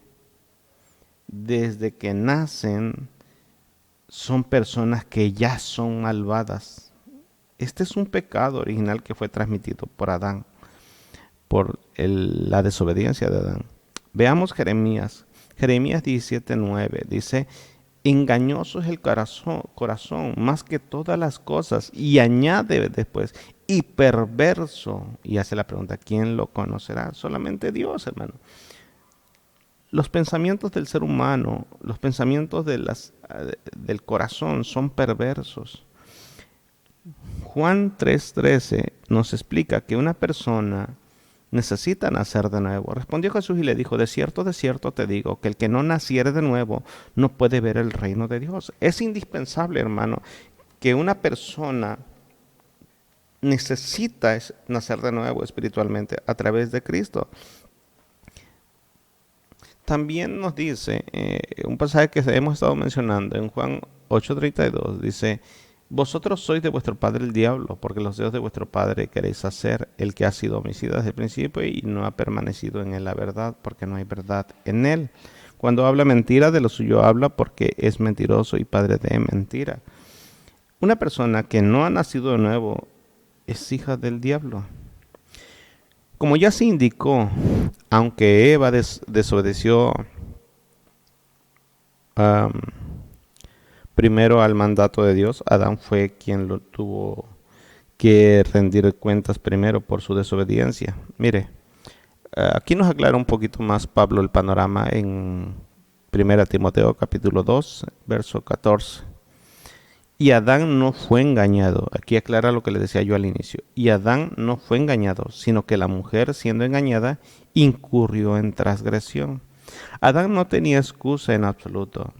desde que nacen, son personas que ya son malvadas. Este es un pecado original que fue transmitido por Adán. por la desobediencia de Adán. Veamos Jeremías. Jeremías 17:9 dice: engañoso es el corazón más que todas las cosas, y añade después, y perverso. Y hace la pregunta, ¿quién lo conocerá? Solamente Dios, hermano. Los pensamientos del ser humano, los pensamientos del corazón son perversos. Juan 3:13 nos explica que una persona necesita nacer de nuevo. Respondió Jesús y le dijo: de cierto te digo, que el que no naciere de nuevo no puede ver el reino de Dios. Es indispensable, hermano, que una persona necesita nacer de nuevo espiritualmente a través de Cristo. También nos dice un pasaje que hemos estado mencionando en Juan 8:32, dice: vosotros sois de vuestro padre el diablo, porque los deseos de vuestro padre queréis hacer. El que ha sido homicida desde el principio y no ha permanecido en él la verdad, porque no hay verdad en él. Cuando habla mentira, de lo suyo habla, porque es mentiroso y padre de mentira. Una persona que no ha nacido de nuevo es hija del diablo. Como ya se indicó, aunque Eva desobedeció primero al mandato de Dios, Adán fue quien lo tuvo que rendir cuentas primero por su desobediencia. Mire, aquí nos aclara un poquito más Pablo el panorama en 1 Timoteo capítulo 2, verso 14. Y Adán no fue engañado. Aquí aclara lo que le decía yo al inicio. Y Adán no fue engañado, sino que la mujer, siendo engañada, incurrió en transgresión. Adán no tenía excusa en absoluto.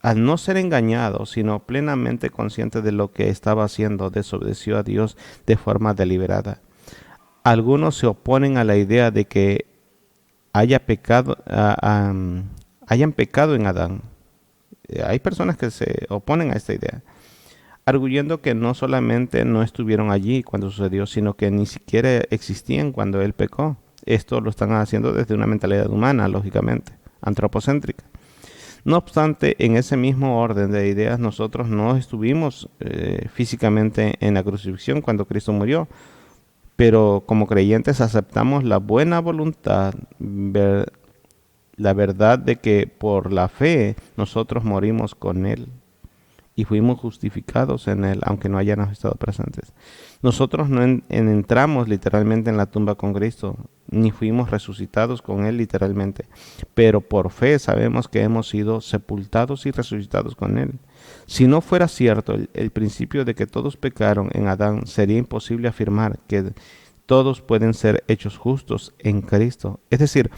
Al no ser engañado, sino plenamente consciente de lo que estaba haciendo, desobedeció a Dios de forma deliberada. Algunos se oponen a la idea de que hayan pecado en Adán. Hay personas que se oponen a esta idea, arguyendo que no solamente no estuvieron allí cuando sucedió, sino que ni siquiera existían cuando él pecó. Esto lo están haciendo desde una mentalidad humana, lógicamente, antropocéntrica. No obstante, en ese mismo orden de ideas, nosotros no estuvimos físicamente en la crucifixión cuando Cristo murió, pero como creyentes aceptamos la buena voluntad, la verdad de que por la fe nosotros morimos con Él y fuimos justificados en Él, aunque no hayamos estado presentes. Nosotros no entramos literalmente en la tumba con Cristo, ni fuimos resucitados con Él literalmente, pero por fe sabemos que hemos sido sepultados y resucitados con Él. Si no fuera cierto el principio de que todos pecaron en Adán, sería imposible afirmar que todos pueden ser hechos justos en Cristo. Es decir,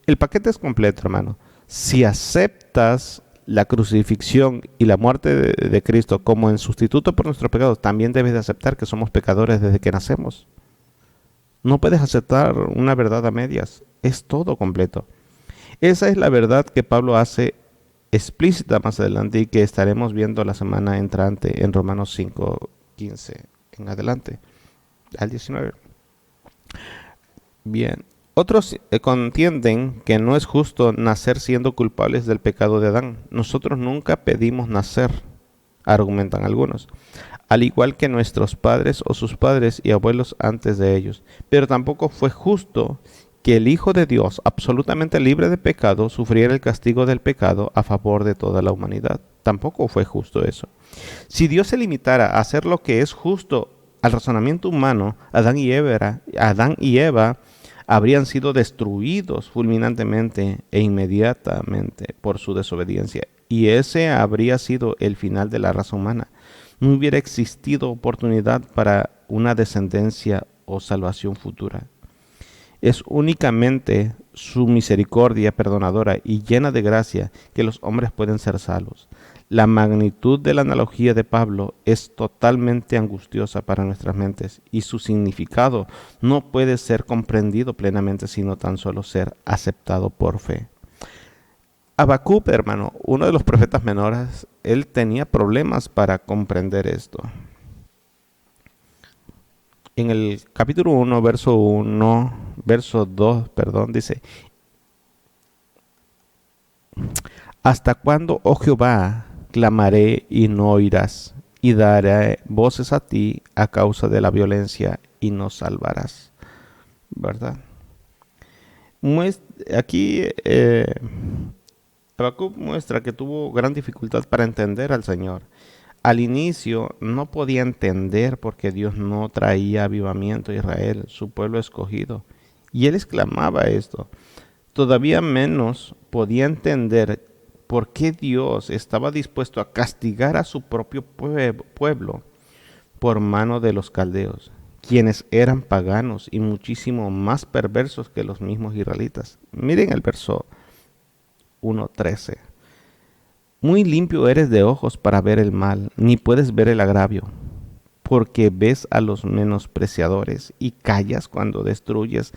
el paquete es completo, hermano. Si aceptas la crucifixión y la muerte de Cristo como en sustituto por nuestros pecados, también debes de aceptar que somos pecadores desde que nacemos. No puedes aceptar una verdad a medias, es todo completo. Esa es la verdad que Pablo hace explícita más adelante y que estaremos viendo la semana entrante en Romanos 5:15 en adelante, al 19. Bien. Otros contienden que no es justo nacer siendo culpables del pecado de Adán. Nosotros nunca pedimos nacer, argumentan algunos, al igual que nuestros padres o sus padres y abuelos antes de ellos. Pero tampoco fue justo que el Hijo de Dios, absolutamente libre de pecado, sufriera el castigo del pecado a favor de toda la humanidad. Tampoco fue justo eso. Si Dios se limitara a hacer lo que es justo al razonamiento humano, Adán y Eva habrían sido destruidos fulminantemente e inmediatamente por su desobediencia. Y ese habría sido el final de la raza humana. No hubiera existido oportunidad para una descendencia o salvación futura. Es únicamente su misericordia perdonadora y llena de gracia que los hombres pueden ser salvos. La magnitud de la analogía de Pablo es totalmente angustiosa para nuestras mentes y su significado no puede ser comprendido plenamente sino tan solo ser aceptado por fe. Habacuc, hermano, uno de los profetas menores, él tenía problemas para comprender esto. En el capítulo 1, verso 2, dice: ¿hasta cuándo, oh Jehová, clamaré y no oirás? Y daré voces a ti a causa de la violencia y no salvarás. ¿Verdad? Aquí Habacuc muestra que tuvo gran dificultad para entender al Señor. Al inicio no podía entender porque Dios no traía avivamiento a Israel, su pueblo escogido. Y él exclamaba esto. Todavía menos podía entender por qué Dios estaba dispuesto a castigar a su propio pueblo por mano de los caldeos, quienes eran paganos y muchísimo más perversos que los mismos israelitas. Miren el verso 1:13. Muy limpio eres de ojos para ver el mal, ni puedes ver el agravio, porque ves a los menospreciadores y callas cuando destruye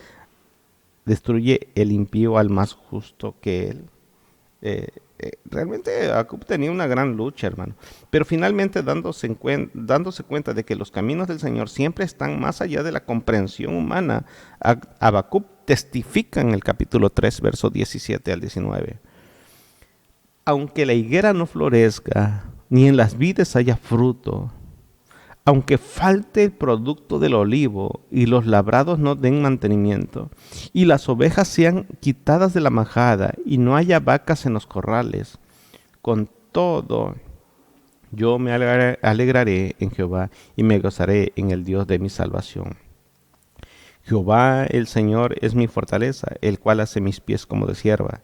el impío al más justo que él. Realmente Jacob tenía una gran lucha, hermano. Pero finalmente dándose cuenta de que los caminos del Señor siempre están más allá de la comprensión humana, Habacuc testifica en el capítulo 3, verso 17 al 19. Aunque la higuera no florezca, ni en las vides haya fruto, aunque falte el producto del olivo y los labrados no den mantenimiento, y las ovejas sean quitadas de la majada y no haya vacas en los corrales, con todo yo me alegraré en Jehová y me gozaré en el Dios de mi salvación. Jehová el Señor es mi fortaleza, el cual hace mis pies como de sierva,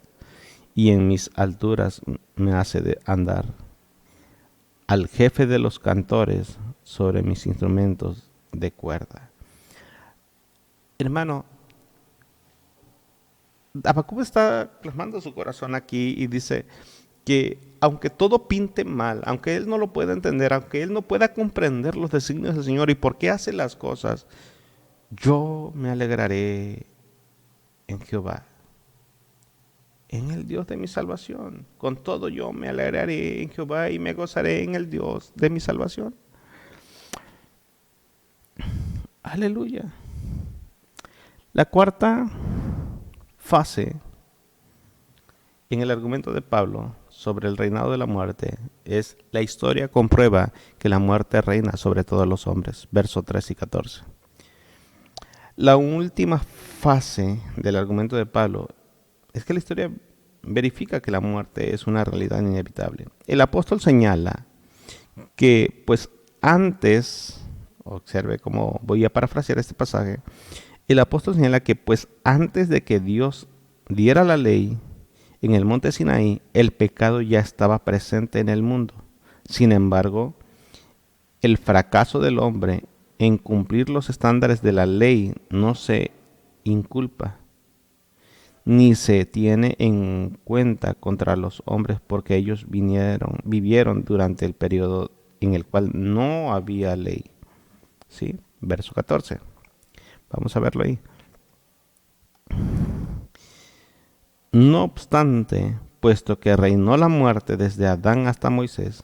y en mis alturas me hace andar. Al jefe de los cantores sobre mis instrumentos de cuerda. Hermano, Habacuc está plasmando su corazón aquí y dice que aunque todo pinte mal, aunque él no lo pueda entender, aunque él no pueda comprender los designios del Señor y por qué hace las cosas, yo me alegraré en Jehová, en el Dios de mi salvación. Con todo yo me alegraré en Jehová y me gozaré en el Dios de mi salvación. Aleluya. La cuarta fase en el argumento de Pablo sobre el reinado de la muerte es: la historia comprueba que la muerte reina sobre todos los hombres. Versos 3 y 14. La última fase del argumento de Pablo es que la historia verifica que la muerte es una realidad inevitable. El apóstol señala que pues antes, observe cómo voy a parafrasear este pasaje, el apóstol señala que pues antes de que Dios diera la ley en el monte Sinaí, el pecado ya estaba presente en el mundo. Sin embargo, el fracaso del hombre en cumplir los estándares de la ley no se inculpa ni se tiene en cuenta contra los hombres porque ellos vivieron durante el periodo en el cual no había ley. ¿Sí? Verso 14. Vamos a verlo ahí. No obstante, puesto que reinó la muerte desde Adán hasta Moisés,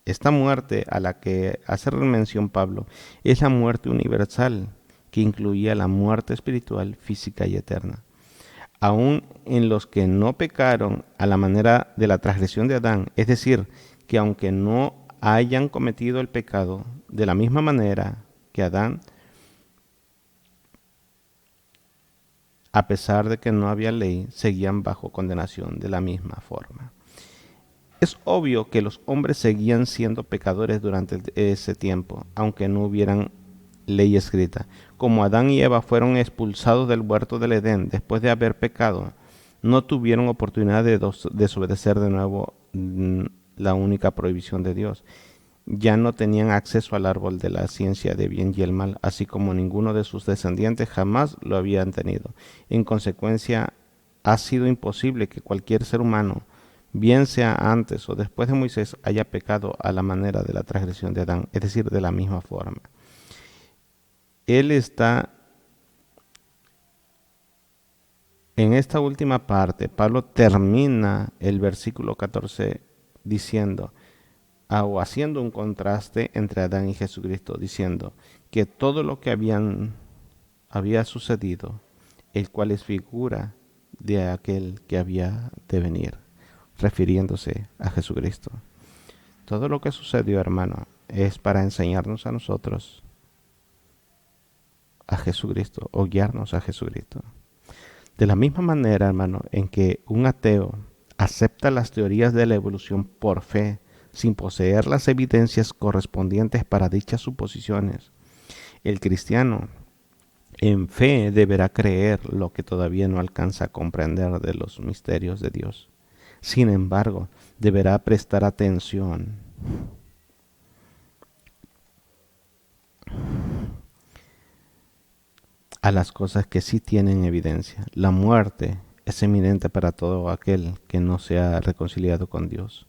esta muerte a la que hace mención Pablo es la muerte universal, que incluía la muerte espiritual, física y eterna. Aún en los que no pecaron a la manera de la transgresión de Adán, es decir, que aunque no hayan cometido el pecado de la misma manera que Adán, a pesar de que no había ley, seguían bajo condenación de la misma forma. Es obvio que los hombres seguían siendo pecadores durante ese tiempo, aunque no hubieran ley escrita. Como Adán y Eva fueron expulsados del huerto del Edén después de haber pecado, no tuvieron oportunidad de desobedecer de nuevo la única prohibición de Dios. Ya no tenían acceso al árbol de la ciencia de bien y el mal, así como ninguno de sus descendientes jamás lo habían tenido. En consecuencia, ha sido imposible que cualquier ser humano, bien sea antes o después de Moisés, haya pecado a la manera de la transgresión de Adán, es decir, de la misma forma. Él está en esta última parte. Pablo termina el versículo 14 diciendo, o haciendo un contraste entre Adán y Jesucristo, diciendo que todo lo que había sucedido, el cual es figura de aquel que había de venir, refiriéndose a Jesucristo. Todo lo que sucedió, hermano, es para enseñarnos a nosotros a Jesucristo o guiarnos a Jesucristo. De la misma manera, hermano, en que un ateo acepta las teorías de la evolución por fe, sin poseer las evidencias correspondientes para dichas suposiciones, el cristiano en fe deberá creer lo que todavía no alcanza a comprender de los misterios de Dios. Sin embargo, deberá prestar atención a las cosas que sí tienen evidencia. La muerte es eminente para todo aquel que no se ha reconciliado con Dios.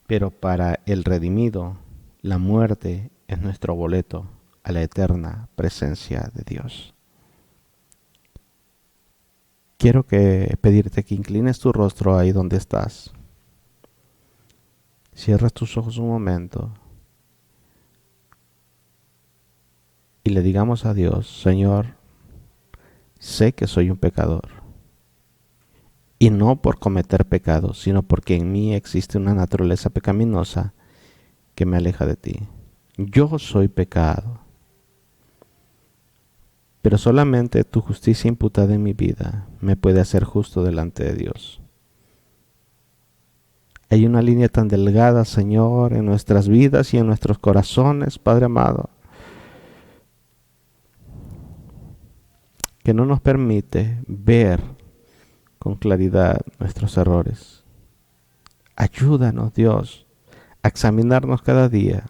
Pero para el redimido, la muerte es nuestro boleto a la eterna presencia de Dios. Quiero pedirte que inclines tu rostro ahí donde estás. Cierras tus ojos un momento y le digamos a Dios: Señor, sé que soy un pecador. Y no por cometer pecado, sino porque en mí existe una naturaleza pecaminosa que me aleja de ti. Yo soy pecado, pero solamente tu justicia imputada en mi vida me puede hacer justo delante de Dios. Hay una línea tan delgada, Señor, en nuestras vidas y en nuestros corazones, Padre amado, que no nos permite ver con claridad nuestros errores. Ayúdanos, Dios, a examinarnos cada día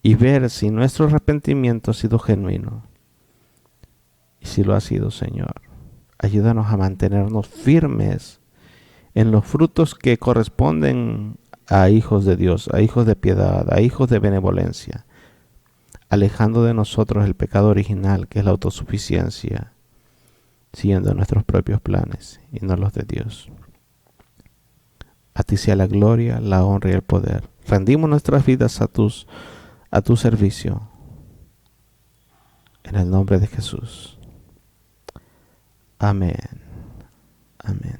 y ver si nuestro arrepentimiento ha sido genuino. Y si lo ha sido, Señor, ayúdanos a mantenernos firmes en los frutos que corresponden a hijos de Dios, a hijos de piedad, a hijos de benevolencia, alejando de nosotros el pecado original, que es la autosuficiencia, siguiendo nuestros propios planes y no los de Dios. A ti sea la gloria, la honra y el poder. Rendimos nuestras vidas a tu servicio. En el nombre de Jesús. Amén. Amén.